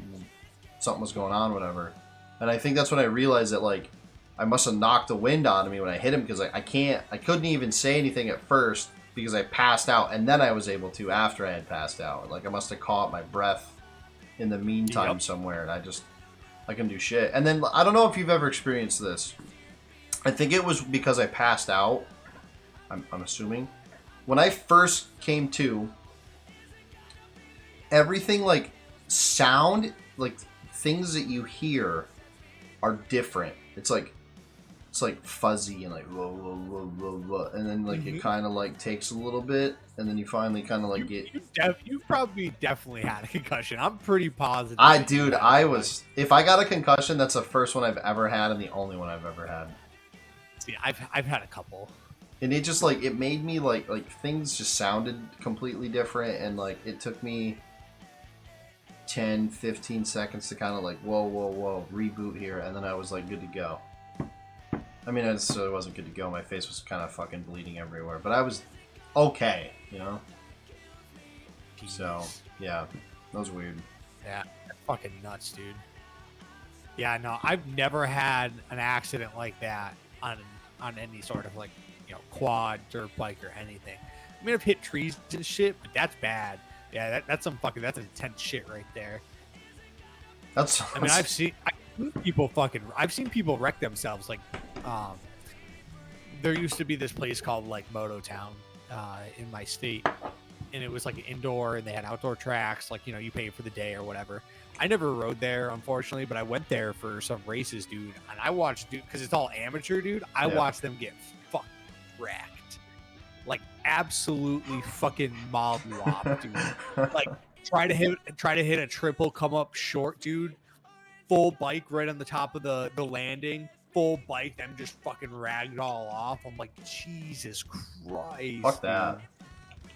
something was going on, whatever. And I think that's when I realized that like I must have knocked the wind out of me when I hit him because I couldn't even say anything at first because I passed out, and then I was able to after I had passed out. Like I must have caught my breath in the meantime somewhere, and I can do shit. And then I don't know if you've ever experienced this. I think it was because I passed out. I'm assuming when I first came to, everything like sound, like things that you hear are different. It's like it's like fuzzy and like whoa, whoa, whoa, whoa, whoa. And then like it kind of like takes a little bit, and then you finally kind of like get. You probably definitely had a concussion. I'm pretty positive. Dude, if I got a concussion, that's the first one I've ever had and the only one I've ever had. See, I've had a couple. And it just like it made me like things just sounded completely different, and like it took me 10, 15 seconds to kind of like whoa, reboot here, and then I was like good to go. I mean, I necessarily wasn't good to go. My face was kind of fucking bleeding everywhere, but I was okay, you know? Jeez. So, yeah, that was weird. Yeah, fucking nuts, dude. Yeah, no, I've never had an accident like that on any sort of like, you know, quad, dirt bike, or anything. I mean, I've hit trees and shit, but that's bad. Yeah, that's intense shit right there. I mean, I've seen people wreck themselves. Like, there used to be this place called like Moto Town in my state, and it was like an indoor, and they had outdoor tracks. Like, you know, you pay for the day or whatever. I never rode there, unfortunately, but I went there for some races, dude. And I watched, dude, because it's all amateur, dude. I watched them get fucking wrecked, like absolutely fucking mollywop, dude. Like try to hit a triple, come up short, dude. Full bike right on the top of the landing. Full bike, them just fucking ragged all off. I'm like, Jesus Christ. Fuck that. Dude.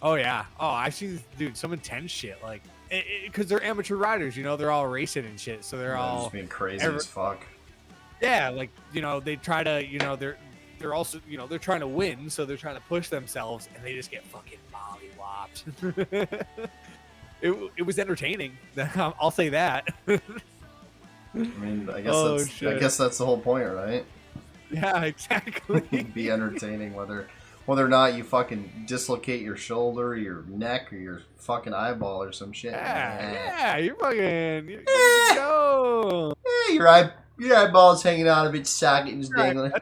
Oh yeah. Oh, I've seen, dude, some intense shit. Like, because they're amateur riders, you know, they're all racing and shit, so they're all just being crazy as fuck. Yeah, like, you know, they try to, you know, they're also, you know, they're trying to win, so they're trying to push themselves, and they just get fucking mollywopped. It was entertaining. I'll say that. I mean, I guess that's the whole point, right? Yeah, exactly. Be entertaining, whether or not you fucking dislocate your shoulder, your neck, or your fucking eyeball or some shit. Yeah, you're fucking go. Your eyeball's hanging out of its socket and just dangling.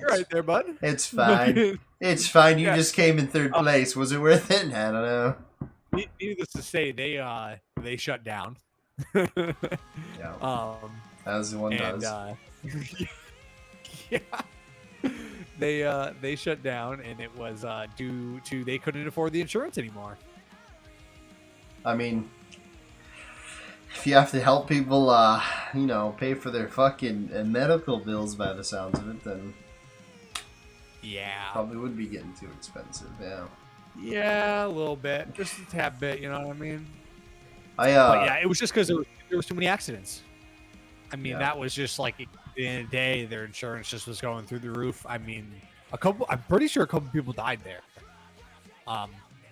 You're right there, bud. It's fine. It's fine. You just came in third place. Was it worth it? I don't know. Needless to say, they shut down. Yeah. As one does. Yeah. They shut down, and it was due to they couldn't afford the insurance anymore. I mean, if you have to help people, you know, pay for their fucking medical bills by the sounds of it, then probably would be getting too expensive. Yeah, a little bit, just a tad bit. You know what I mean? But yeah, it was just because there was too many accidents. I mean, that was just like at the end of the day, their insurance just was going through the roof. I mean, I'm pretty sure a couple people died there,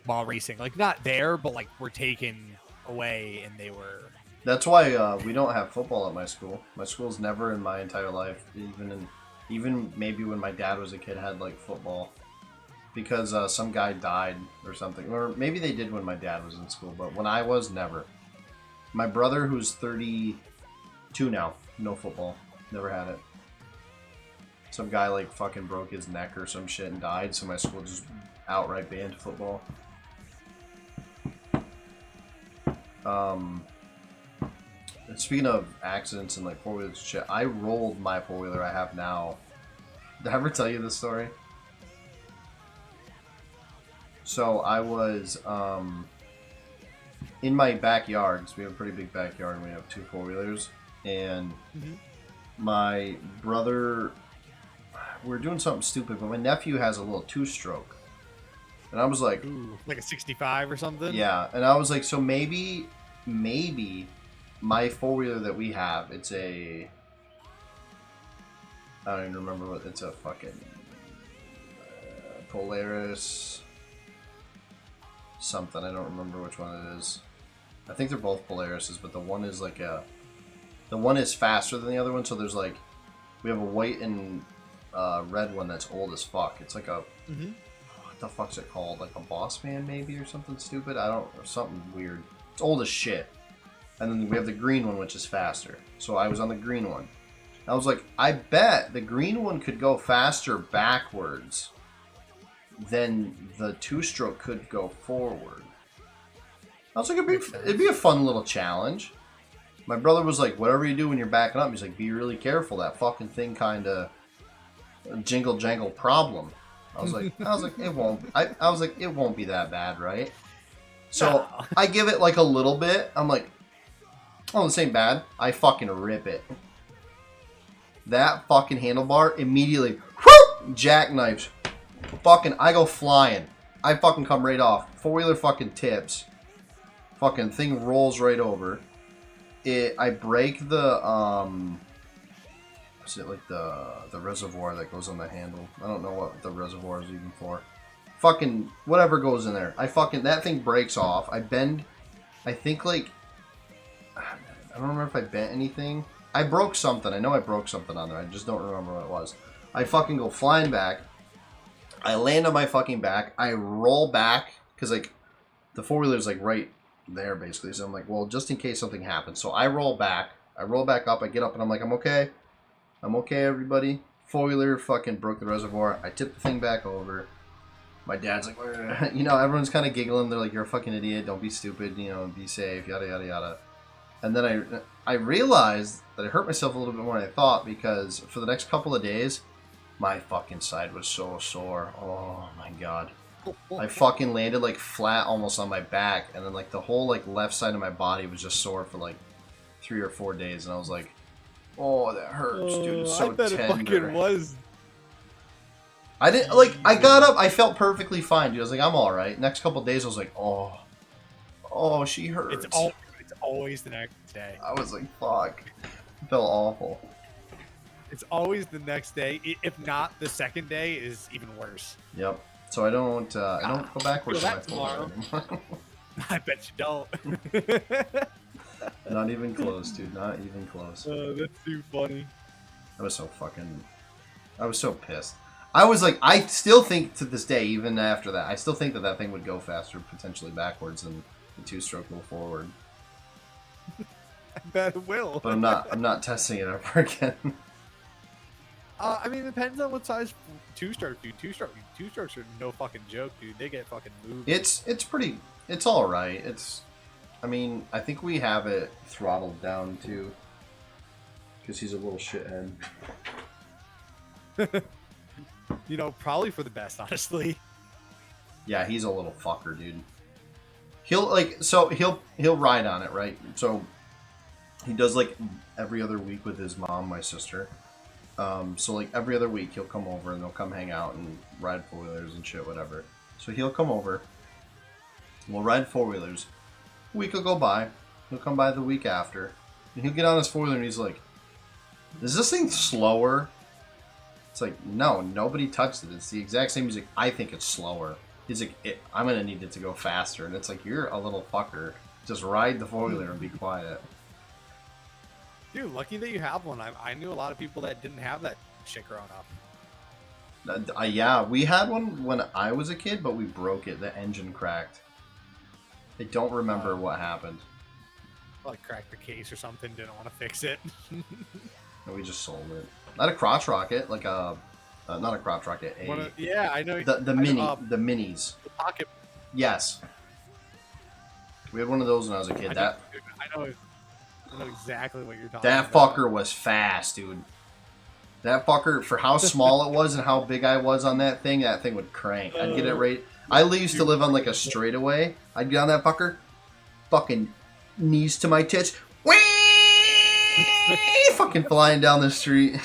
while racing. Like not there, but like were taken away, and they were. That's why we don't have football at my school. My school's never in my entire life, even maybe when my dad was a kid, had like football, because some guy died or something, or maybe they did when my dad was in school, but when I was, never. My brother, who's 32 now, no football, never had it. Some guy like fucking broke his neck or some shit and died, so my school just outright banned football. Speaking of accidents and like four-wheelers and shit, I rolled my four-wheeler I have now. Did I ever tell you this story? So I was in my backyard, because we have a pretty big backyard and we have two four-wheelers, and my brother, we were doing something stupid, but my nephew has a little two-stroke. And I was like... Ooh, like a 65 or something? Yeah, and I was like, so maybe my four-wheeler that we have, it's a... I don't even remember what... It's a fucking... Polaris... something. I don't remember which one it is. I think they're both Polarises, but the one is like a... The one is faster than the other one, so there's like... We have a white and red one that's old as fuck. It's like a... What the fuck's it called? Like a Boss Man, maybe, or something stupid? Or something weird. It's old as shit. And then we have the green one, which is faster. So I was on the green one. I was like, I bet the green one could go faster backwards than the two-stroke could go forward. I was like, it'd be a fun little challenge. My brother was like, whatever you do when you're backing up, he's like, be really careful. That fucking thing kind of jingle jangle problem. I was like, it won't. I was like, it won't be that bad, right? So No. I give it like a little bit. I'm like, oh, this ain't bad. I fucking rip it. That fucking handlebar immediately, whoop, jackknifes. Fucking, I go flying. I fucking come right off. Four-wheeler fucking tips. Fucking thing rolls right over. I break the, is it like the reservoir that goes on the handle? I don't know what the reservoir is even for. Fucking, whatever goes in there. That thing breaks off. I bend, I think like, I don't remember if I bent anything. I broke something. I know I broke something on there. I just don't remember what it was. I fucking go flying back. I land on my fucking back. I roll back because like the four-wheeler's like right there basically. So I'm like, well, just in case something happens. So I roll back. I roll back up. I get up and I'm like, I'm okay. I'm okay, everybody. Four-wheeler fucking broke the reservoir. I tip the thing back over. My dad's like, you know, everyone's kind of giggling. They're like, you're a fucking idiot. Don't be stupid. You know, be safe. Yada yada yada. And then I realized that I hurt myself a little bit more than I thought because for the next couple of days, my fucking side was so sore. Oh my god. I fucking landed like flat almost on my back, and then like the whole like left side of my body was just sore for like 3 or 4 days, and I was like, oh, that hurts, dude. It's so I bet tender. it fucking was. I didn't like. I got up. I felt perfectly fine, dude. I was like, I'm all right. Next couple of days, I was like, oh, she hurts. It's always the next day. I was like, fuck. It felt awful. It's always the next day. If not, the second day is even worse. Yep. So I don't go backwards. Feel that tomorrow. I bet you don't. Not even close, dude. Not even close. That's too funny. I was so pissed. I was like, I still think to this day, even after that, I still think that thing would go faster, potentially backwards, than the two-stroke go forward. I bet it will. But I'm not testing it ever again. I mean, it depends on what size two-stroke, dude. Two-strokes are no fucking joke, dude. They get fucking moved. It's all right. I mean, I think we have it throttled down too, because he's a little shithead. You know, probably for the best, honestly. Yeah, he's a little fucker, dude. He'll ride on it, right? So he does like every other week with his mom, my sister. So like every other week he'll come over and they'll come hang out and ride four-wheelers and shit, whatever. So he'll come over. We'll ride four-wheelers. A week will go by. He'll come by the week after. And he'll get on his four-wheeler and he's like, is this thing slower? It's like, no, nobody touched it. It's the exact same. He's like, I think it's slower. He's like, I'm going to need it to go faster. And it's like, you're a little fucker. Just ride the four-wheeler and be quiet. Dude, lucky that you have one. I knew a lot of people that didn't have that shit growing up. Yeah, we had one when I was a kid, but we broke it. The engine cracked. I don't remember what happened. Like cracked the case or something, didn't want to fix it. And we just sold it. Not a crotch rocket, like a... not a crotch rocket, yeah, I know. The minis. The pocket. Yes. We had one of those when I was a kid. I know exactly what you're talking about. That fucker was fast, dude. That fucker, for how small it was and how big I was on that thing would crank. I'd get it right. I used to live on like a straightaway. I'd get on that fucker, fucking knees to my tits, whee, fucking flying down the street.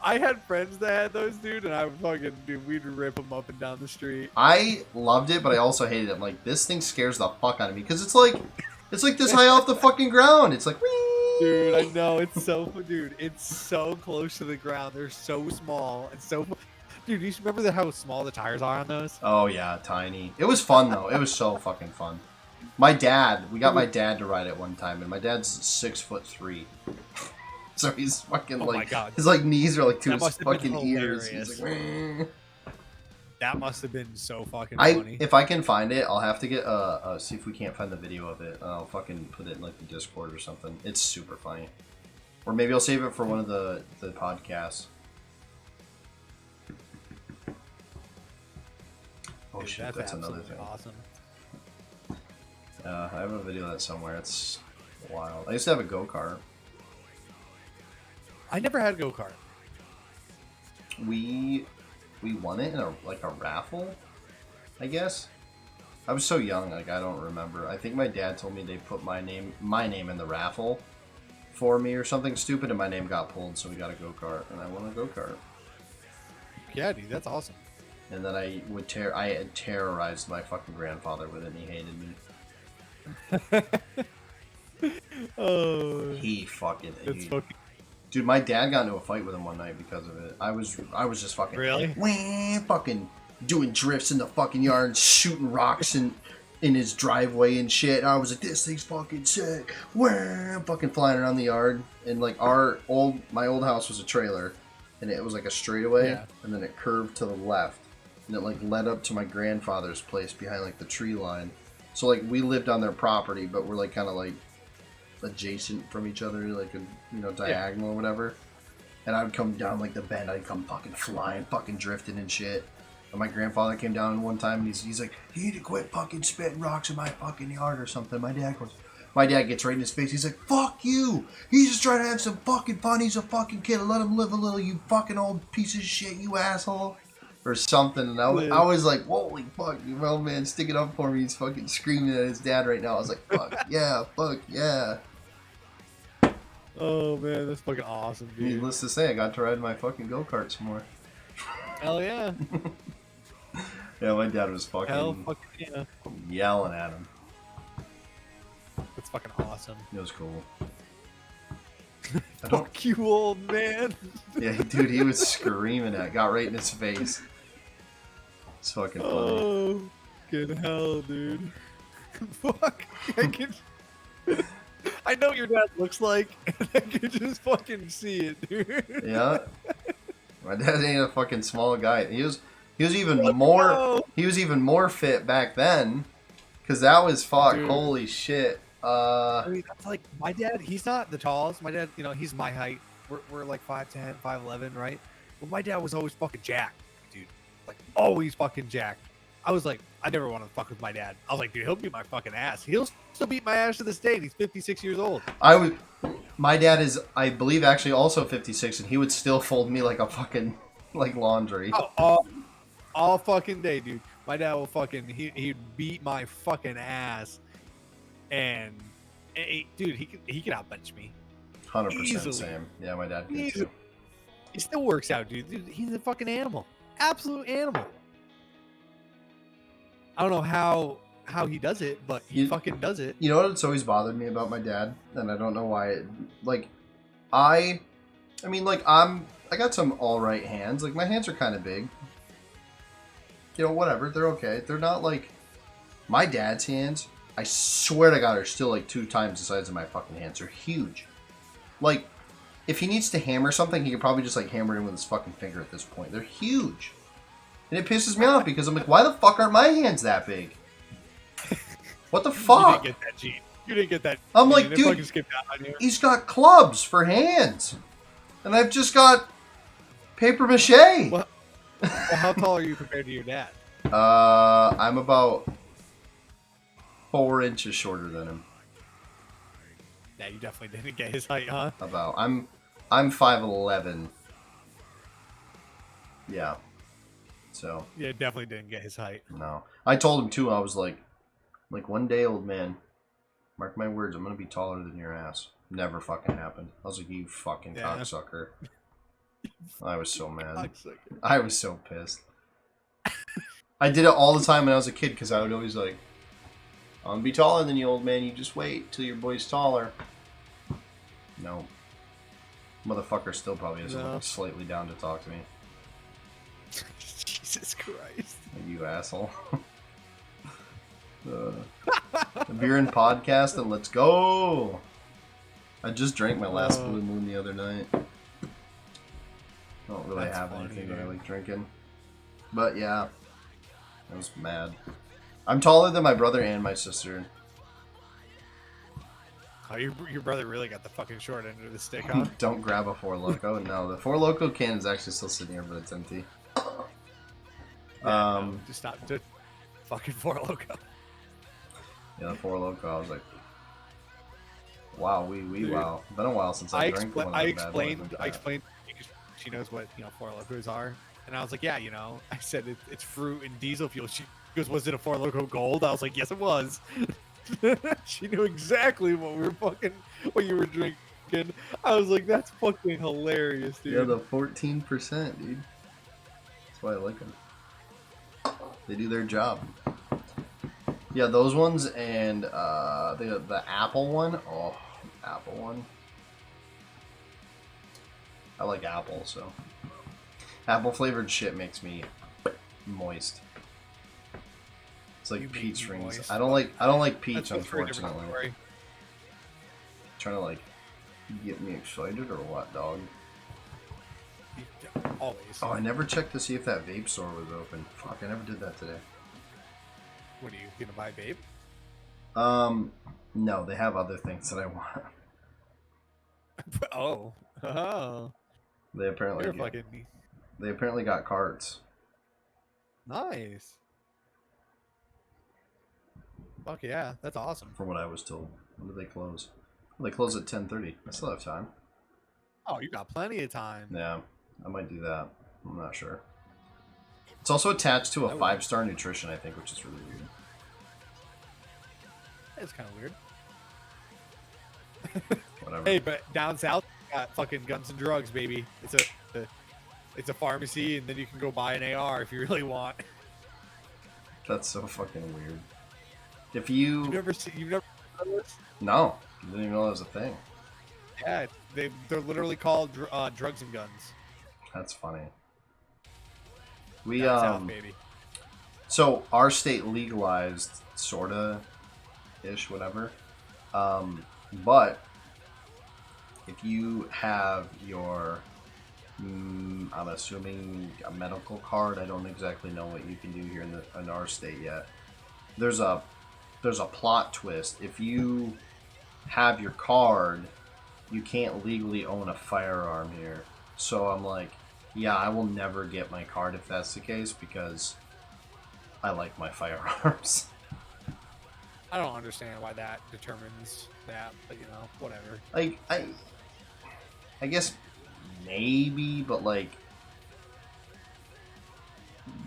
I had friends that had those, dude, and I would fucking, dude, we'd rip them up and down the street. I loved it, but I also hated it. I'm like, this thing scares the fuck out of me because it's like this high off the fucking ground. It's like, whee! Dude, I know, it's so close to the ground. They're so small and so. Dude, you remember how small the tires are on those? Oh yeah, tiny. It was fun though. It was so fucking fun. We got my dad to ride it one time, and my dad's 6'3". So he's fucking my God. His like knees are like to That his fucking ears. hilarious. He's like, "Wah." That must have been so fucking funny. If I can find it, I'll have to get see if we can't find the video of it. I'll fucking put it in like the Discord or something. It's super funny. Or maybe I'll save it for one of the podcasts. Oh Dude, shit, that's another thing. Awesome. I have a video of that somewhere. It's wild. I used to have a go-kart. I never had a go-kart. We won it in a raffle, I guess. I was so young, like I don't remember. I think my dad told me they put my name in the raffle for me or something stupid, and my name got pulled, so we got a go-kart, and I won a go-kart. Yeah, dude, that's awesome. And then I had terrorized my fucking grandfather with it, and he hated me. Oh, He fucking that's fucking dude. My dad got into a fight with him one night because of it. I was just fucking really. fucking doing drifts in the fucking yard, shooting rocks in his driveway and shit. And I was like, this thing's fucking sick. Wham, fucking flying around the yard. And like my old house was a trailer, and it was like a straightaway, Yeah. and then it curved to the left, and it like led up to my grandfather's place behind like the tree line. So like we lived on their property, but we're like kind of like adjacent from each other, like a diagonal or whatever. And I would come down like the bend, I'd come fucking flying, fucking drifting and shit. And my grandfather came down one time, and he's like, "You need to quit fucking spitting rocks in my fucking yard or something." My dad gets right in his face. He's like, "Fuck you! He's just trying to have some fucking fun. He's a fucking kid. Let him live a little, you fucking old piece of shit, you asshole." Or something. And I was like, "Holy fuck, your old man sticking up for me. He's fucking screaming at his dad right now." I was like, "Fuck yeah, fuck yeah." Oh man, that's fucking awesome, dude. Needless to say, I got to ride my fucking go-kart some more. Hell yeah. Yeah, my dad was fucking yeah. yelling at him. That's fucking awesome. It was cool. Fuck you, old man. Yeah, dude, he was screaming got right in his face. It's fucking funny. Oh, good hell, dude. Fuck. I know what your dad looks like, and I can just fucking see it, dude. Yeah. My dad ain't a fucking small guy. He was even more fit back then, because that was fuck. Dude. Holy shit. I mean, that's like my dad. He's not the tallest. My dad, he's my height. We're like 5'10", 5'11", right? But my dad was always fucking jacked, dude. Like always fucking jacked. I was like, I never want to fuck with my dad. I was like, dude, he'll beat my fucking ass. He'll still beat my ass to this day. And he's 56 years old. My dad is, I believe, actually also 56, and he would still fold me like a fucking like laundry. Oh, all fucking day, dude. My dad will fucking he'd beat my fucking ass, and dude, he can outbench me. 100% same. Yeah, my dad can too. He still works out, dude. He's a fucking animal, absolute animal. I don't know how he does it, but he fucking does it. You know what's always bothered me about my dad, and I don't know why. I got some all right hands. Like my hands are kind of big. Whatever. They're okay. They're not like my dad's hands. I swear to God, are still like 2 times the size of my fucking hands. They're huge. Like, if he needs to hammer something, he could probably just like hammer it in with his fucking finger at this point. They're huge. And it pisses me off because I'm like, why the fuck aren't my hands that big? What the fuck? You didn't get that gene. You didn't get that. I'm like, dude, he's got clubs for hands. And I've just got paper mache. Well, how tall are you compared to your dad? I'm about 4 inches shorter than him. Yeah, you definitely didn't get his height, huh? I'm 5'11". Yeah. So. Yeah, definitely didn't get his height. No. I told him too, I was like one day, old man, mark my words, I'm gonna be taller than your ass. Never fucking happened. I was like, you fucking cocksucker. I was so mad. I was so pissed. I did it all the time when I was a kid because I would always like, I'm gonna be taller than you, old man. You just wait till your boy's taller. No. Motherfucker still probably isn't slightly down to talk to me. Jesus Christ. You asshole. Beer and podcast and let's go. I just drank my last Blue Moon the other night. I don't really have anything that I like drinking. But yeah. I was mad. I'm taller than my brother and my sister. Oh, your brother really got the fucking short end of the stick, huh? Don't grab a Four Loko. No, the Four Loko can is actually still sitting here, but it's empty. Yeah, no, just not just fucking Four Loko. Yeah, the Four Loko. I was like, Wow, wow. Been a while since I drank one of I the bad boys explained, like that. she knows what, Four Locos are. And I was like, yeah, I said it's fruit and diesel fuel. She goes, was it a Four Loco Gold? I was like, yes, it was. She knew exactly what you were drinking. I was like, that's fucking hilarious, dude. Yeah, the 14%, dude. That's why I like them. They do their job. Yeah, those ones and the apple one. Oh, apple one. I like apple, so apple flavored shit makes me moist. It's like peach rings. Moist. I don't like peach, That's unfortunately. Trying to like get me excited or what, dog? Always. Oh, I never checked to see if that vape store was open. Fuck, I never did that today. What are you gonna buy, vape? No, they have other things that I want. Oh. They apparently they apparently got carts. Nice. Fuck yeah, that's awesome. From what I was told. When do they close? Well, they close at 10:30. I still have time. Oh, you got plenty of time. Yeah, I might do that. I'm not sure. It's also attached to a 5-star nutrition, I think, which is really weird. It's kind of weird. Whatever. Hey, but down south, got fucking guns and drugs, baby. It's a pharmacy, and then you can go buy an AR if you really want. That's so fucking weird. If you've never seen this? No, I didn't even know that was a thing. Yeah, they're literally called drugs and guns. That's funny. We down south, baby. So our state legalized sorta ish, whatever. But if you have your I'm assuming a medical card, I don't exactly know what you can do here in our state yet. There's a plot twist. If you have your card, you can't legally own a firearm here. So I'm like, yeah, I will never get my card if that's the case because I like my firearms. I don't understand why that determines that, but whatever. Like I guess maybe, but like,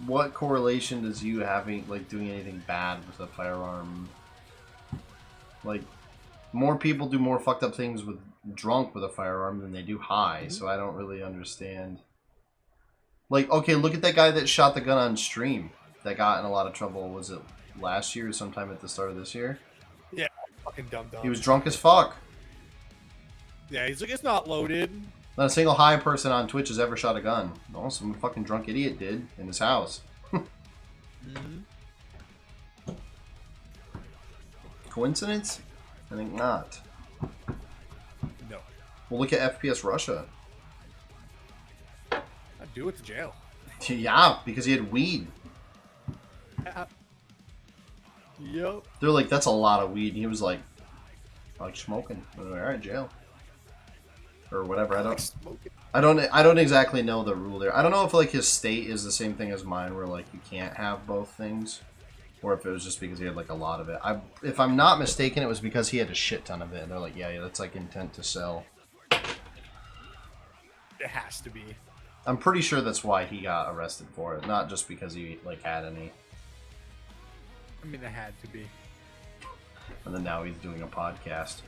what correlation does you having like doing anything bad with a firearm? Like, more people do more fucked up things with drunk with a firearm than they do high, so I don't really understand. Like, okay, look at that guy that shot the gun on stream that got in a lot of trouble. Was it last year or sometime at the start of this year? Yeah, fucking dumb. He was drunk as fuck. Yeah, he's like, it's not loaded. Not a single high person on Twitch has ever shot a gun. No, some fucking drunk idiot did in his house. Coincidence? I think not. No. Well, look at FPS Russia. I'd do it to jail. Yeah, because he had weed. Yep. They're like, that's a lot of weed. And he was like smoking. All right, jail. Or whatever. I don't exactly know the rule there. I don't know if like his state is the same thing as mine, where like you can't have both things, or if it was just because he had like a lot of it. If I'm not mistaken, it was because he had a shit ton of it, and they're like, yeah, that's like intent to sell. It has to be. I'm pretty sure that's why he got arrested for it, not just because he like had any. I mean, it had to be. And then now he's doing a podcast.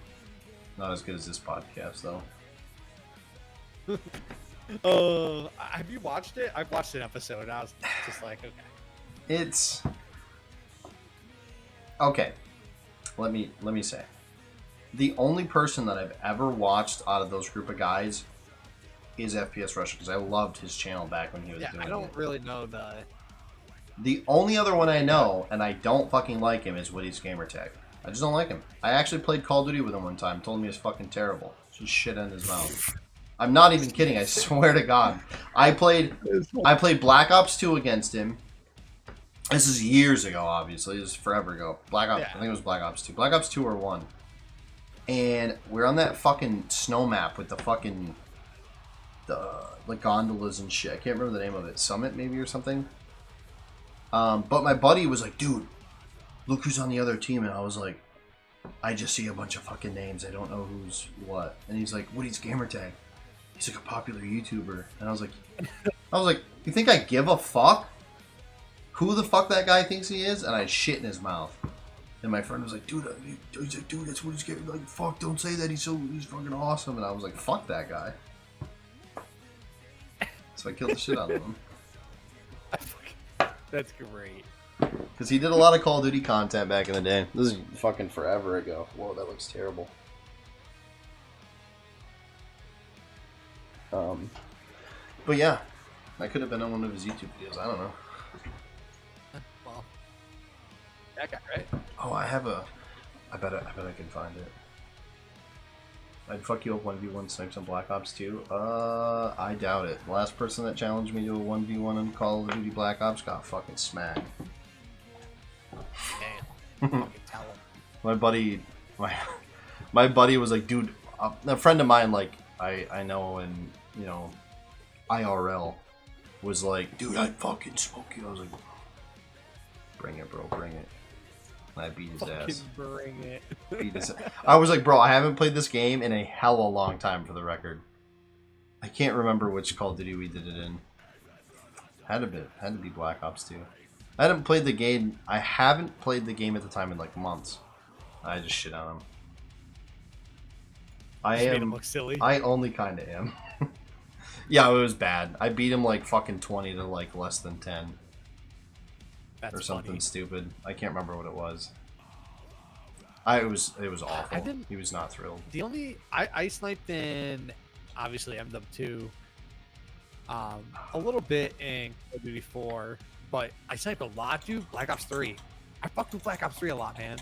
Not as good as this podcast, though. Have you watched it? I've watched an episode and I was just like, okay. It's okay. Let me say, the only person that I've ever watched out of those group of guys is FPS Russia, because I loved his channel back when he was doing it. I don't really know the only other one I know, and I don't fucking like him, is Woody's Gamertag. I just don't like him. I actually played Call of Duty with him one time. Told me he was fucking terrible. Just shit in his mouth. I'm not even kidding. I swear to God. I played Black Ops 2 against him. This is years ago, obviously. This is forever ago. Black Ops. Yeah. I think it was Black Ops 2. Black Ops 2 or 1. And we're on that fucking snow map with the fucking the gondolas and shit. I can't remember the name of it. Summit maybe or something. But my buddy was like, dude, look who's on the other team. And I was like, I just see a bunch of fucking names. I don't know who's what. And he's like, Woody's gamertag. He's like a popular YouTuber. And I was like, you think I give a fuck who the fuck that guy thinks he is? And I shit in his mouth. And my friend was like, dude, that's Woody's gamer. Like, fuck, don't say that. He's fucking awesome. And I was like, fuck that guy. So I killed the shit out of him. That's great. Because he did a lot of Call of Duty content back in the day. This is fucking forever ago. Whoa, that looks terrible. But yeah, I could have been on one of his YouTube videos. I don't know. Well, that guy, right? Oh, I have a. I bet I can find it. I'd fuck you up 1v1 snipes on Black Ops 2. I doubt it. The last person that challenged me to a 1v1 on Call of Duty Black Ops got fucking smacked. Damn. Fucking tell him. My buddy was like, dude, a friend of mine, like, I know, and, you know, IRL, was like, dude, I'd fucking smoke you. I was like, bring it, bro, bring it. And I beat his ass. Bring it. I was like, bro, I haven't played this game in a hell of a long time, for the record. I can't remember which Call of Duty we did it in. Had to be Black Ops 2. I haven't played the game at the time in like months. I just shit on him. Made him look silly. I only kind of am. Yeah, it was bad. I beat him like fucking 20 to like less than 10. That's or something funny. stupid. I can't remember what it was. It was awful. He was not thrilled. The only I sniped in obviously MW2, a little bit in Call of Duty 4, but I sniped a lot, dude. Black Ops 3. I fucked with Black Ops 3 a lot, man.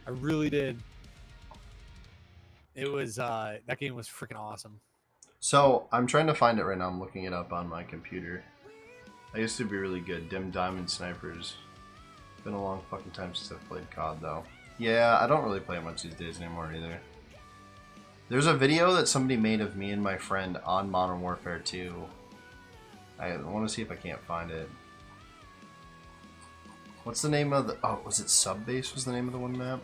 I really did. It was that game was freaking awesome. So I'm trying to find it right now. I'm looking it up on my computer. I used to be really good. Dim Diamond Snipers. Been a long fucking time since I've played COD though. Yeah, I don't really play much these days anymore either. There's a video that somebody made of me and my friend on Modern Warfare 2. I want to see if I can't find it. What's the name of the... Oh, was it Subbase was the name of the one map?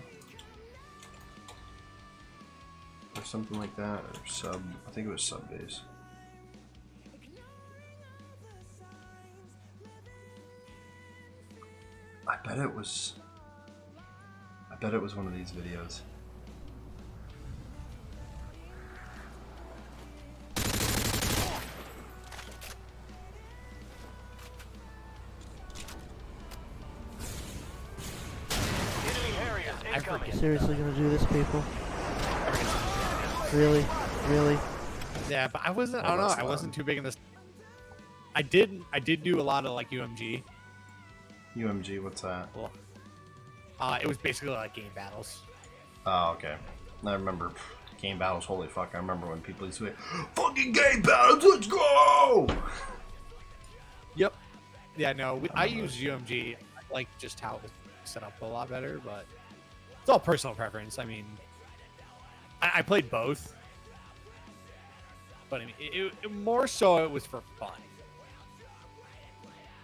Or something like that? Or Sub... I think it was Subbase. I bet it was one of these videos. I forget. Seriously gonna do this, people? Really? Really? Yeah, but I wasn't. I don't know. I wasn't too big in this. I did do a lot of like UMG. UMG, what's that? Well, it was basically like game battles. Oh, okay. I remember game battles. Holy fuck! I remember when people used to say, "Fucking game battles, let's go!" Yep. Yeah, no, I use UMG. I like just how it was set up a lot better, but it's all personal preference. I mean, I played both, but I mean, it more so it was for fun.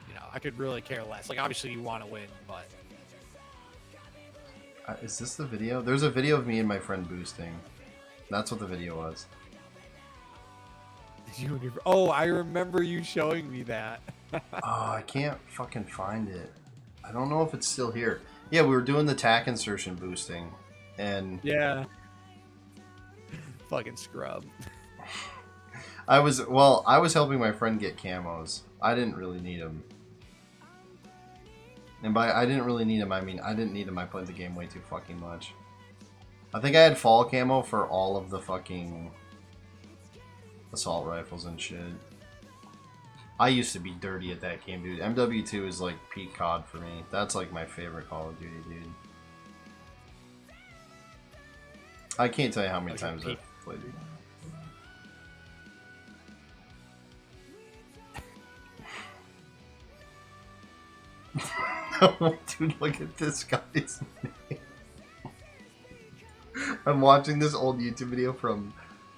You know, I could really care less. Like, obviously, you want to win, but Is this the video? There's a video of me and my friend boosting. That's what the video was. Oh, I remember you showing me that. Oh, I can't fucking find it. I don't know if it's still here. Yeah, we were doing the tack insertion boosting, and Yeah. Fucking scrub. I was helping my friend get camos. I didn't really need them. And by I didn't really need them, I mean I didn't need them. I played the game way too fucking much. I think I had fall camo for all of the fucking assault rifles and shit. I used to be dirty at that game, dude. MW2 is like peak COD for me. That's like my favorite Call of Duty, dude. I can't tell you how many times I've played it. Dude, look at this guy's name. I'm watching this old YouTube video from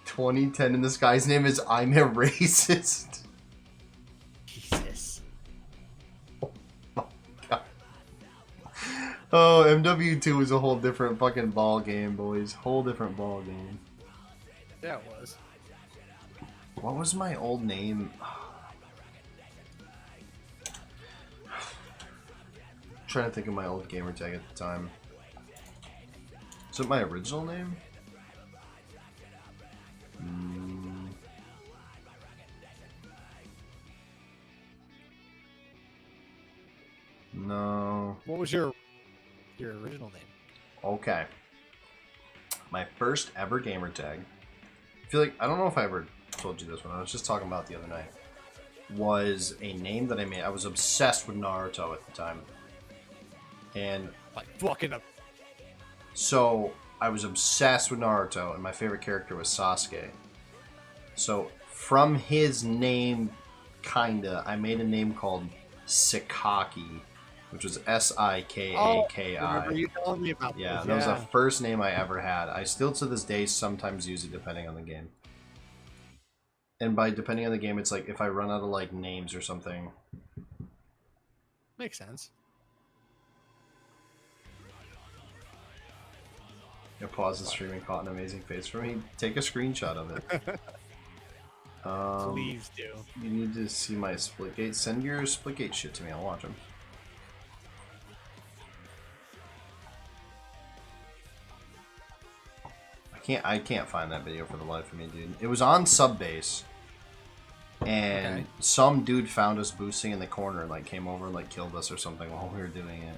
2010 and this guy's name is I'm a Racist. Jesus. Oh my God. Oh, MW2 is a whole different fucking ball game, boys. Whole different ball game. Yeah, it was. What was my old name? I'm trying to think of my old gamer tag at the time. Is it my original name? No. What was your original name? Okay. My first ever gamer tag. I feel like I don't know if I ever told you this one. I was just talking about it the other night. Was a name that I made. I was obsessed with Naruto at the time. And Like fucking up. so I was obsessed with Naruto, and my favorite character was Sasuke. So from his name, kinda, I made a name called Sikaki, which was Sikaki. I remember you telling me about Yeah, this. that was the first name I ever had. I still to this day sometimes use it depending on the game. And by depending on the game, it's like if I run out of like names or something. Makes sense. Yeah, pause the stream and caught an amazing face for me. Take a screenshot of it. Please do. You need to see my Splitgate. Send your Splitgate shit to me. I'll watch them. I can't find that video for the life of me, dude. It was on Subbase. And some dude found us boosting in the corner and like came over and like killed us or something while we were doing it.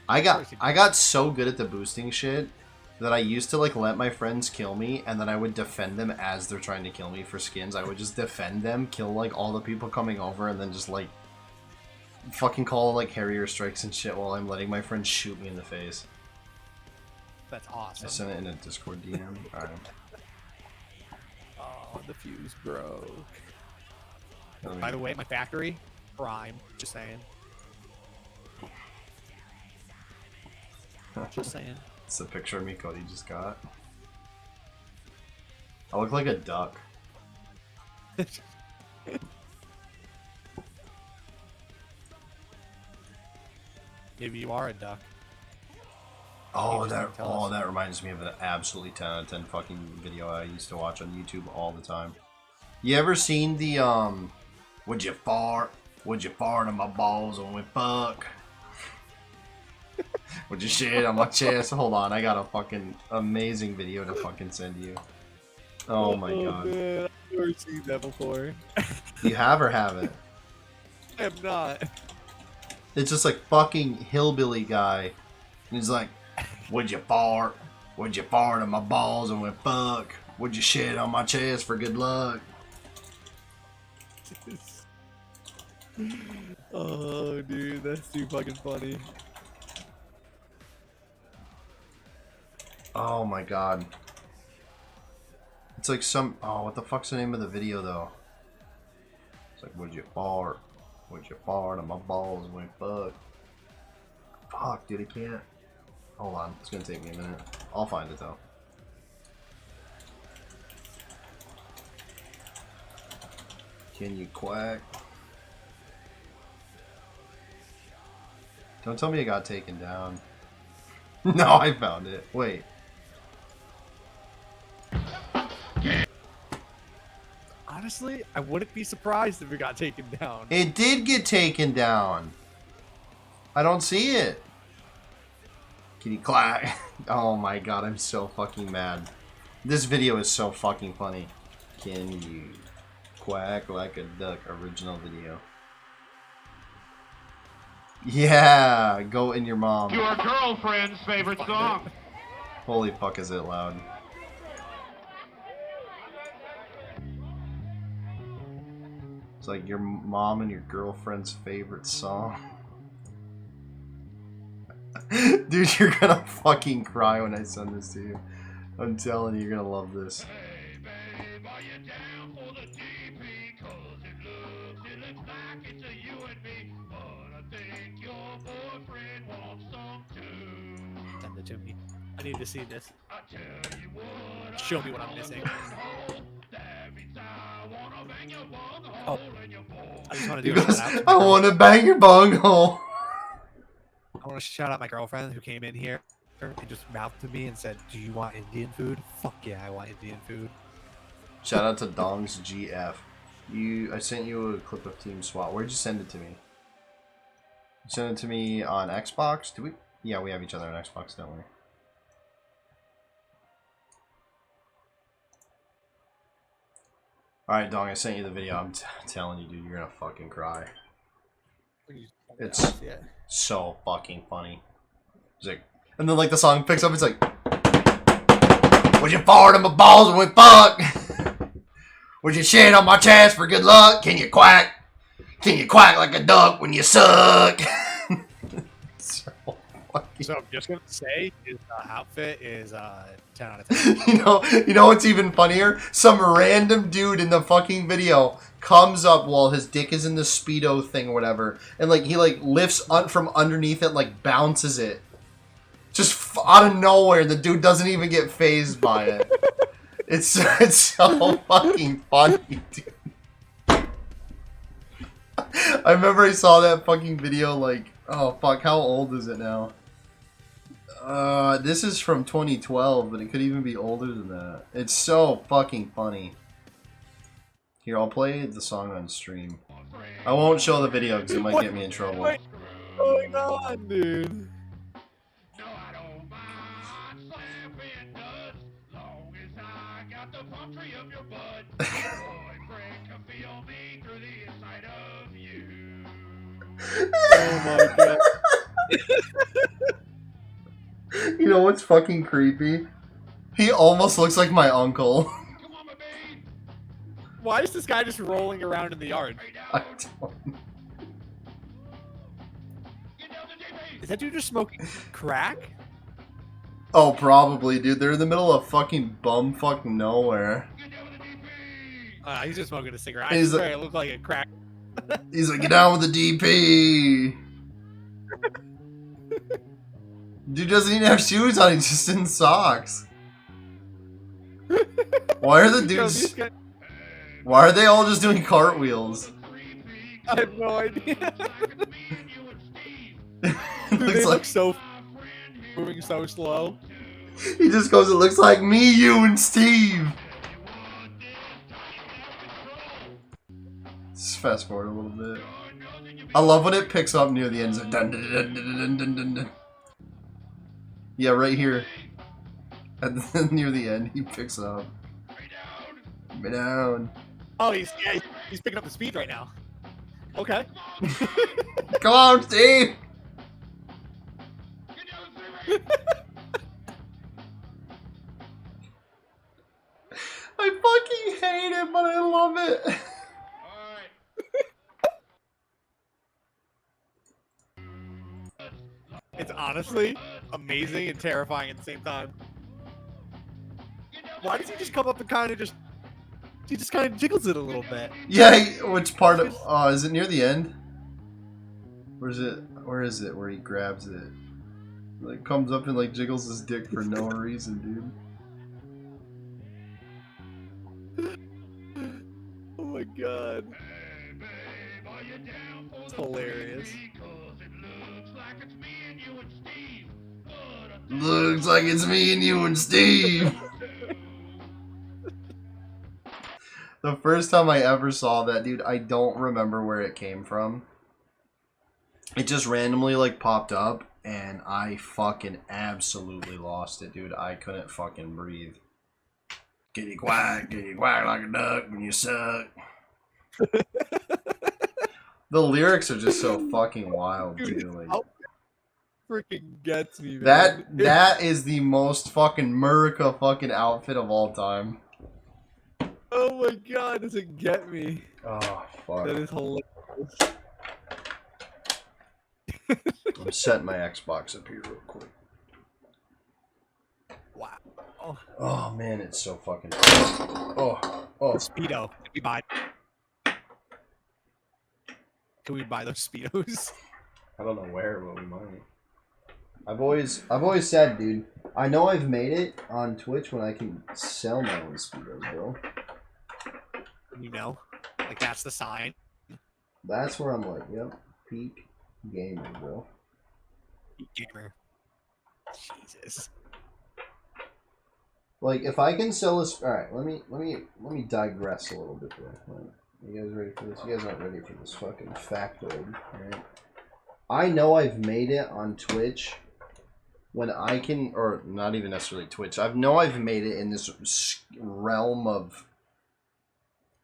I got so good at the boosting shit that I used to like let my friends kill me and then I would defend them as they're trying to kill me for skins. I would just defend them, kill like all the people coming over, and then just like fucking call like Harrier strikes and shit while I'm letting my friends shoot me in the face. That's awesome. I sent it in a Discord DM. Alright. Oh, the fuse broke. Let me- By the way, my factory, prime. Just saying. Just saying. It's a picture of me Cody just got. I look like a duck. Maybe you are a duck. Oh, You just didn't tell us. that reminds me of an absolutely 10 out of 10 fucking video I used to watch on YouTube all the time. You ever seen the would you fart on my balls when we fuck? Would you shit on my chest? Hold on, I got a fucking amazing video to fucking send you. Oh my god. Man, I've never seen that before. You have or haven't? I have not. It's just like fucking hillbilly guy. And he's like, would you fart? Would you fart on my balls and we fuck? Would you shit on my chest for good luck? Oh, dude, that's too fucking funny. Oh my god. It's like some... Oh, what the fuck's the name of the video though? It's like, would you fart? Would you fart on my balls when we fuck? Fuck, dude, I can't. Hold on, it's gonna take me a minute. I'll find it though. Can you quack? Don't tell me it got taken down. No, I found it. Wait. Honestly, I wouldn't be surprised if it got taken down. It did get taken down. I don't see it. Can you clack? Oh my god, I'm so fucking mad. This video is so fucking funny. Can you quack like a duck? Original video. Yeah, go in your mom. Your girlfriend's favorite song. Holy fuck, is it loud. It's like your mom and your girlfriend's favorite song. Dude, you're gonna fucking cry when I send this to you. I'm telling you, you're gonna love this. Hey, babe, are you down for the DP? 'Cause it looks like it's a you and me. But I think your boyfriend wants some too. Send it to me. I need to see this. I tell you what, Show me what I'm missing. that means I wanna bang your bung Oh. hole in your ball. I just want to He do a goes, shout out. I wanna bang your bunghole. I want to shout out my girlfriend who came in here and just mouthed to me and said, "Do you want Indian food?" Fuck yeah, I want Indian food. Shout out to Dong's GF. I sent you a clip of Team SWAT. Where'd you send it to me? You sent it to me on Xbox? Do we? Yeah, we have each other on Xbox, don't we? Alright, Dong, I sent you the video. I'm telling you, dude, you're gonna fucking cry. It's so fucking funny. It's like, and then like the song picks up, it's like, would you fart on my balls and we fuck? Would you shit on my chest for good luck? Can you quack? Can you quack like a duck when you suck? So fucking... So I'm just gonna say his outfit is 10 out of 10. You know what's even funnier? Some random dude in the fucking video comes up while his dick is in the Speedo thing or whatever, and like he like lifts from underneath it, like bounces it, just out of nowhere. The dude doesn't even get phased by it. It's so fucking funny, dude. I remember I saw that fucking video like, oh fuck, how old is it now? This is from 2012, but it could even be older than that. It's so fucking funny. Here, I'll play the song on stream. I won't show the video because it might get me in trouble. What's going on, dude? No, I don't mind slapping nuts, long as I got the palm tree of your butt. Boyfriend can feel me through the inside of you. Oh my god. You know what's fucking creepy? He almost looks like my uncle. Come on, my babe. Why is this guy just rolling around in the yard? I don't... Get down to DP. Is that dude just smoking crack? Oh, probably, dude. They're in the middle of fucking bumfuck nowhere. Get down to DP. He's just smoking a cigarette. I He's swear it looked like a crack. He's like, get down with the DP. Dude doesn't even have shoes on. He's just in socks. Why are the Yo, dudes... these guys- Why are they all just doing cartwheels? I have no idea. It Dude, looks they like... look so moving so slow. He just goes, it looks like me, you, and Steve. Just fast forward a little bit. I love when it picks up near the end. It's like, dun, dun, dun, dun, dun, dun, dun, dun. Yeah, right here. And then near the end, he picks up. Be down. Oh, he's picking up the speed right now. Okay. Come on, Steve. I fucking hate it, but I love it. It's honestly amazing and terrifying at the same time. Why does he just come up and kind of just... He just kind of jiggles it a little bit. Yeah, which part of... Oh, is it near the end? Where is it where he grabs it? Like, comes up and, like, jiggles his dick for no reason, dude. Oh my god. It's hilarious. Looks like it's me and you and Steve. The first time I ever saw that, dude, I don't remember where it came from. It just randomly, like, popped up, and I fucking absolutely lost it, dude. I couldn't fucking breathe. Can you quack like a duck when you suck? The lyrics are just so fucking wild, too. Like, Freaking gets me, man. that is the most fucking Murica fucking outfit of all time. Oh my god, does it get me? Oh, fuck. That is hilarious. I'm setting my Xbox up here real quick. Wow. Oh, man, it's so fucking... Oh. Speedo. Can we buy those Speedos? I don't know where, but we might. I've always said, dude, I know I've made it on Twitch when I can sell my own Speedos, bro. You know? Like, that's the sign. That's where I'm like, yep, peak gamer, bro. Gamer. Jesus. Like, if I can sell this, all right. Let me digress a little bit there. You guys ready for this? You guys aren't ready for this fucking factoid, right? I know I've made it on Twitch when I can, or not even necessarily Twitch. I've made it in this realm of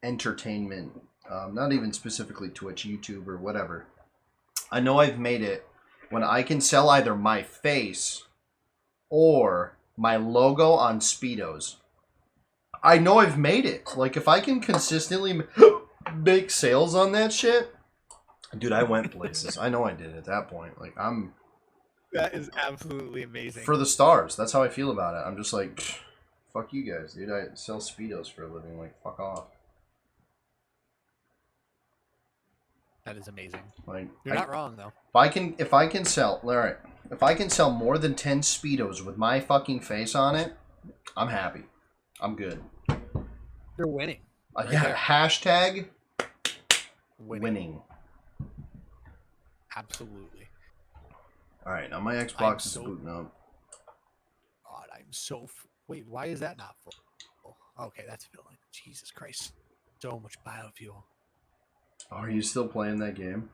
entertainment, not even specifically Twitch, YouTube, or whatever. I know I've made it when I can sell either my face or my logo on Speedos. I know I've made it. Like, if I can consistently make sales on that shit, dude, I went places. I know I did at that point. Like, I'm... That is absolutely amazing. For the stars. That's how I feel about it. I'm just like, fuck you guys, dude. I sell Speedos for a living. Like, fuck off. That is amazing. Like, You're not wrong though. If I can sell, all right. If I can sell more than 10 Speedos with my fucking face on it, I'm happy. I'm good. You're winning. Right yeah. There. Hashtag winning. Absolutely. All right. Now my Xbox is booting up. God, I'm so. Wait, why is that not full? Okay, that's filling. Jesus Christ. So much biofuel. Oh, are you still playing that game?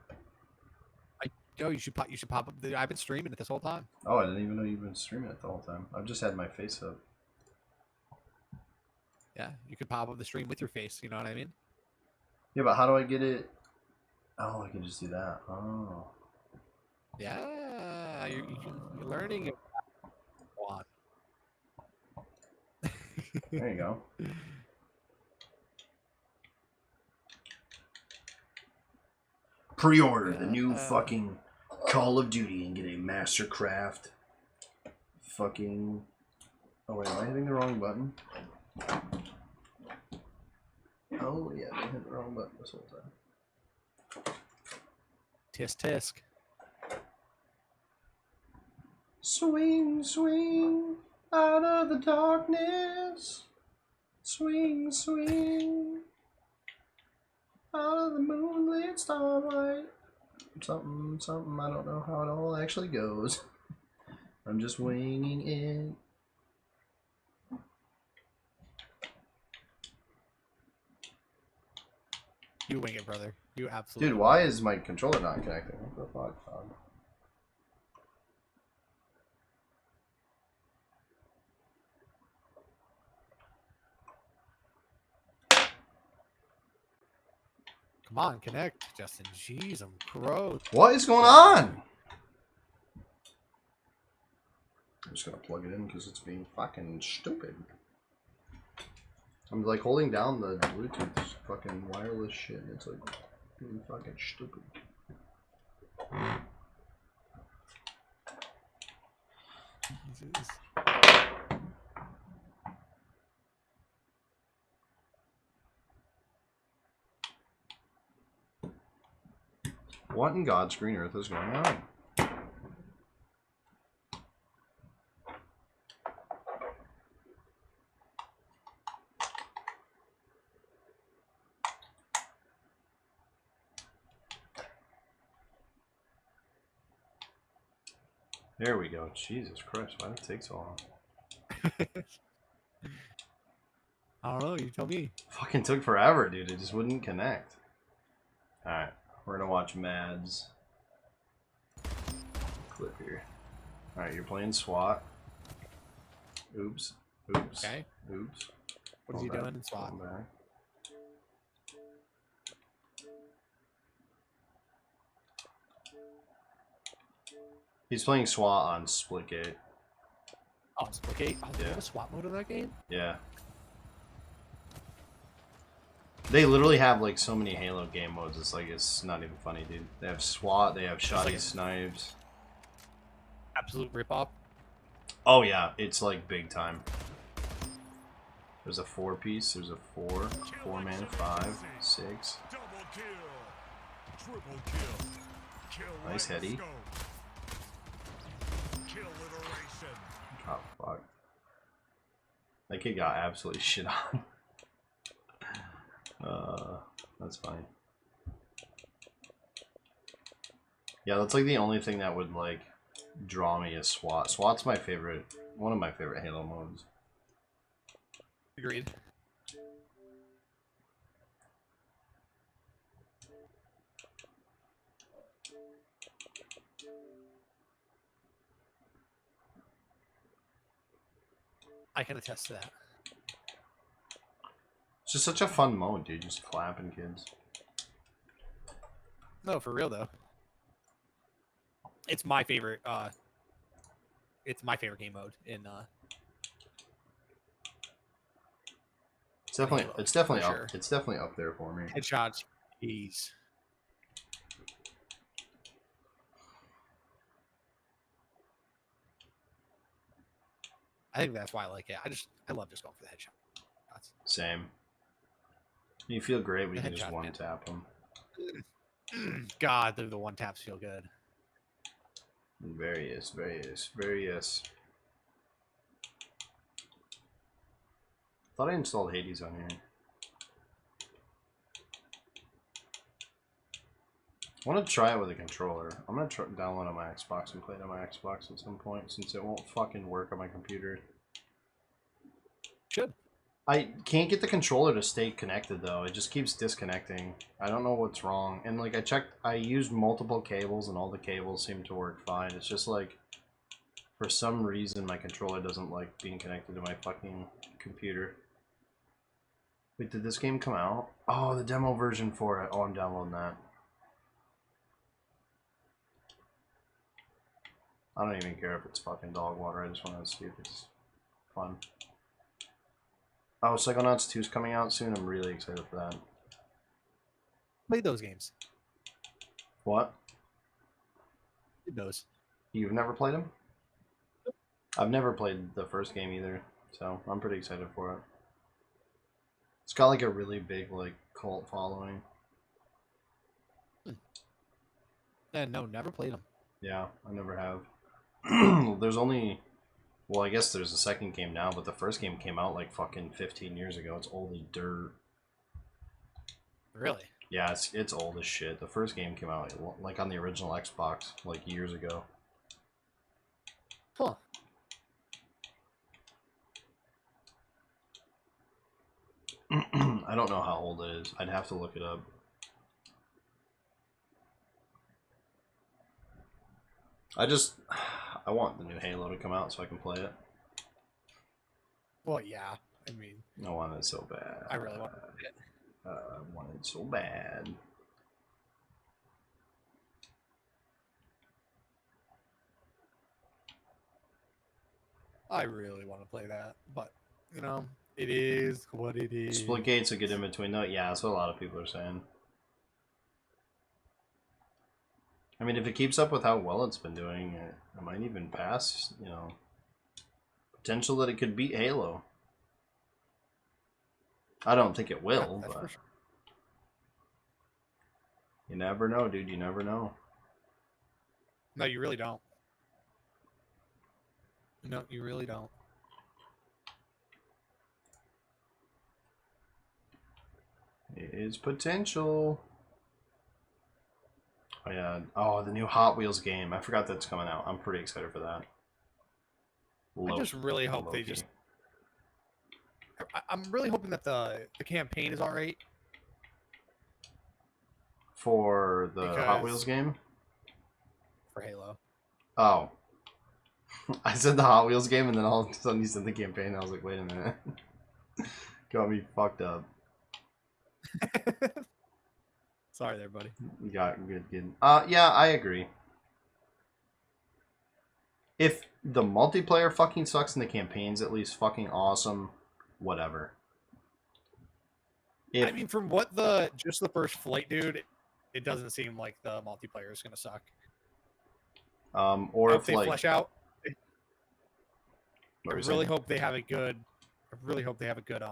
You should pop up. I've been streaming it this whole time. Oh, I didn't even know you've been streaming it the whole time. I've just had my face up. Yeah, you could pop up the stream with your face. You know what I mean? Yeah, but how do I get it? Oh, I can just do that. Oh. Yeah, you're learning. There you go. Pre-order the new fucking Call of Duty and get a Mastercraft fucking... Oh wait, am I hitting the wrong button? Oh yeah, I hit the wrong button this whole time. Tisk tisk. Swing, swing, out of the darkness. Swing, swing, out of the moonlit starlight. Something, something, I don't know how it all actually goes. I'm just winging it. You wing it, brother. You absolutely. Dude, why is my controller not connecting? What the fuck, dog? Come on, connect, Justin. Jeez, I'm gross. What is going on? I'm just gonna plug it in because it's being fucking stupid. I'm like holding down the Bluetooth fucking wireless shit and it's like being fucking stupid. Jesus. What in God's green earth is going on? There we go. Jesus Christ, why did it take so long? I don't know, you tell me. Fucking took forever, dude. It just wouldn't connect. Alright, we're gonna watch Mads clip here. Alright, you're playing SWAT. Oops. Oops. Okay. Oops. What is he doing in SWAT? He's playing SWAT on Splitgate. Oh, Splitgate? Oh, they Yeah. have a SWAT mode in that game? Yeah. They literally have like so many Halo game modes. It's like it's not even funny, dude. They have SWAT. They have shoddy like snipes. Absolute ripoff. Oh yeah, it's like big time. There's a 4-piece. There's a 4-man, 5, 6. Double kill. Triple kill. Kill Nice heady. Kill iteration. Oh fuck. That kid got absolutely shit on. That's fine. Yeah, that's like the only thing that would like draw me is SWAT. SWAT's my favorite, one of my favorite Halo modes. Agreed. I can attest to that. It's just such a fun mode, dude. Just clapping kids. No, for real though. It's my favorite. It's my favorite game mode in. It's definitely, Halo, it's definitely for up. sure. It's definitely up there for me. Headshots. Jeez. I think that's why I like it. I love just going for the headshots. Same. You feel great when you The can just headshot, one man. tap them. God, the one taps feel good. Very yes, very yes, very yes. Thought I installed Hades on here. I want to try it with a controller. I'm gonna download it on my Xbox and play it on my Xbox at some point, since it won't fucking work on my computer. Should. I can't get the controller to stay connected though. It just keeps disconnecting. I don't know what's wrong. And like I used multiple cables and all the cables seem to work fine. It's just like, for some reason my controller doesn't like being connected to my fucking computer. Wait, did this game come out? Oh, the demo version for it. Oh, I'm downloading that. I don't even care if it's fucking dog water. I just want to see if it's fun. Oh, Psychonauts 2 is coming out soon. I'm really excited for that. Play those games. What? Did those. You've never played them? I've never played the first game either, so I'm pretty excited for it. It's got like a really big like cult following. Yeah, no, never played them. Yeah, I never have. There's only, well, I guess there's a second game now, but the first game came out like fucking 15 years ago. It's old as dirt. Really? Yeah, it's old as shit. The first game came out like on the original Xbox like years ago. Huh. I don't know how old it is. I'd have to look it up. I want the new Halo to come out so I can play it. Well, yeah. I mean, I want it so bad. I really want to play it. I want it so bad. I really want to play that, but you know, it is what it is. Splitgate's a good in between though. Yeah, that's what a lot of people are saying. I mean, if it keeps up with how well it's been doing, it might even pass, you know, potential that it could beat Halo. I don't think it will, Yeah, but sure. You never know, dude. You never know. No, you really don't. No, you really don't. It is potential. Oh yeah. Oh, the new Hot Wheels game. I forgot that's coming out. I'm pretty excited for that. I just really hope they Loki. just. I'm really hoping that the campaign is all right. For the Hot Because- Wheels game. For Halo. Oh. I said the Hot Wheels game, and then all of a sudden you said the campaign. I was like, wait a minute. Got me fucked up. Sorry there, buddy. You got good. Yeah, I agree. If the multiplayer fucking sucks and the campaign's at least fucking awesome, whatever. I mean, from what just the first flight, dude, it doesn't seem like the multiplayer is gonna suck. Or I if hope they like, flesh out. what I were you really saying? hope they have a good. I really hope they have a good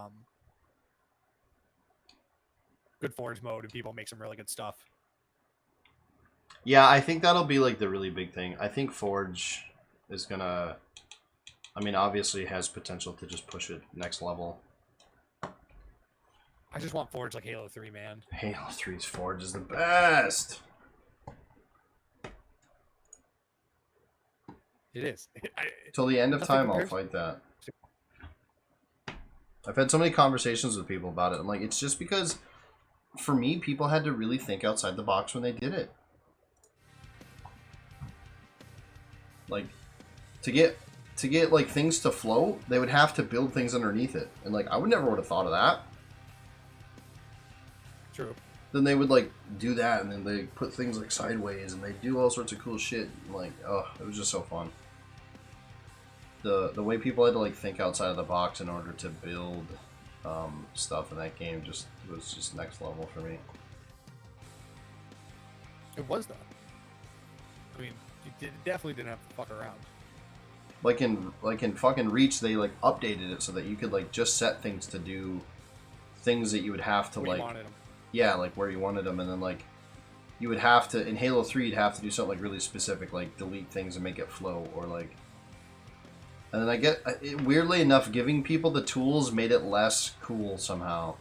good Forge mode and people make some really good stuff. Yeah, I think that'll be like the really big thing. I think Forge is gonna, I mean, obviously has potential to just push it next level. I just want Forge like Halo 3, man. Halo 3's Forge is the best. It is. Till the end of Nothing time, I'll compares- fight that. I've had so many conversations with people about it. I'm like, it's just because, for me, people had to really think outside the box when they did it. Like, to get like things to float, they would have to build things underneath it, and like I would never would have thought of that. True. Then they would like do that, and then they put things like sideways, and they do all sorts of cool shit. And, like, oh, it was just so fun. The way people had to like think outside of the box in order to build stuff in that game just was just next level for me. It was though. I mean, definitely didn't have to fuck around. Like in fucking Reach, they like updated it so that you could like just set things to do things that you would have to When like you wanted 'em. yeah, like where you wanted them, and then like you would have to in Halo 3 you'd have to do something like really specific, like delete things and make it flow, or like. And then I get weirdly enough, giving people the tools made it less cool somehow.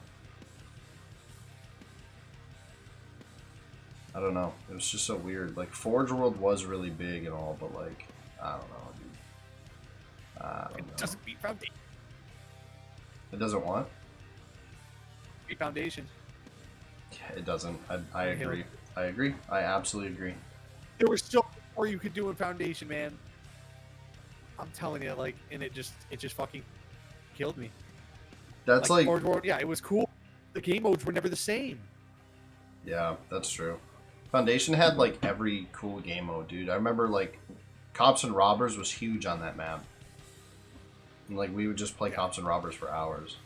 I don't know. It was just so weird. Like Forge World was really big and all, but like I don't know, dude. I don't It know. doesn't beat Foundation. It doesn't want. Beat Foundation. Yeah, it doesn't. I agree. I agree. I absolutely agree. There was so much more you could do in Foundation, man. I'm telling you, like, and it just fucking killed me. That's like Forge World, yeah, it was cool. The game modes were never the same. yeah, that's true. Foundation had like every cool game mode, dude. I remember like Cops and Robbers was huge on that map. And like we would just play Cops and Robbers for hours.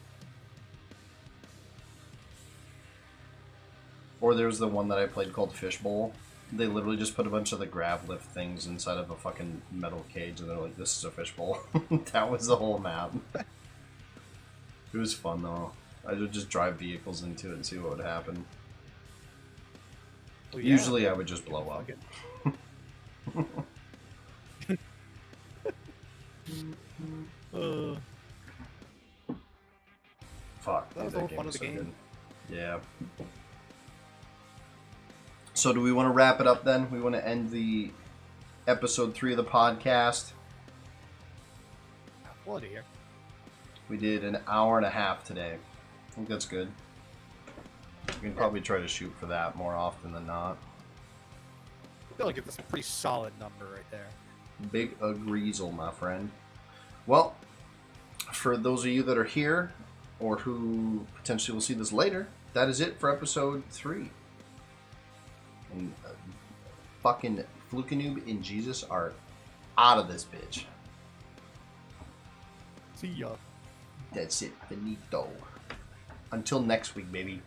Or there's the one that I played called Fishbowl. They literally just put a bunch of the grab lift things inside of a fucking metal cage, and they're like, "This is a fishbowl." That was the whole map. It was fun though. I would just drive vehicles into it and see what would happen. Well, yeah. Usually, I would just blow up. Fuck. That was dude, the whole game fun of was the so game. good. Yeah. So do we want to wrap it up then? We want to end the episode 3 of the podcast. Bloody here. We did an hour and a half today. I think that's good. We can probably try to shoot for that more often than not. I feel like it's a pretty solid number right there. Big agreesel, my friend. Well, for those of you that are here, or who potentially will see this later, that is it for episode 3. And fucking Fluckin and Jesus are out of this bitch. See ya. That's it, finito. Until next week, baby.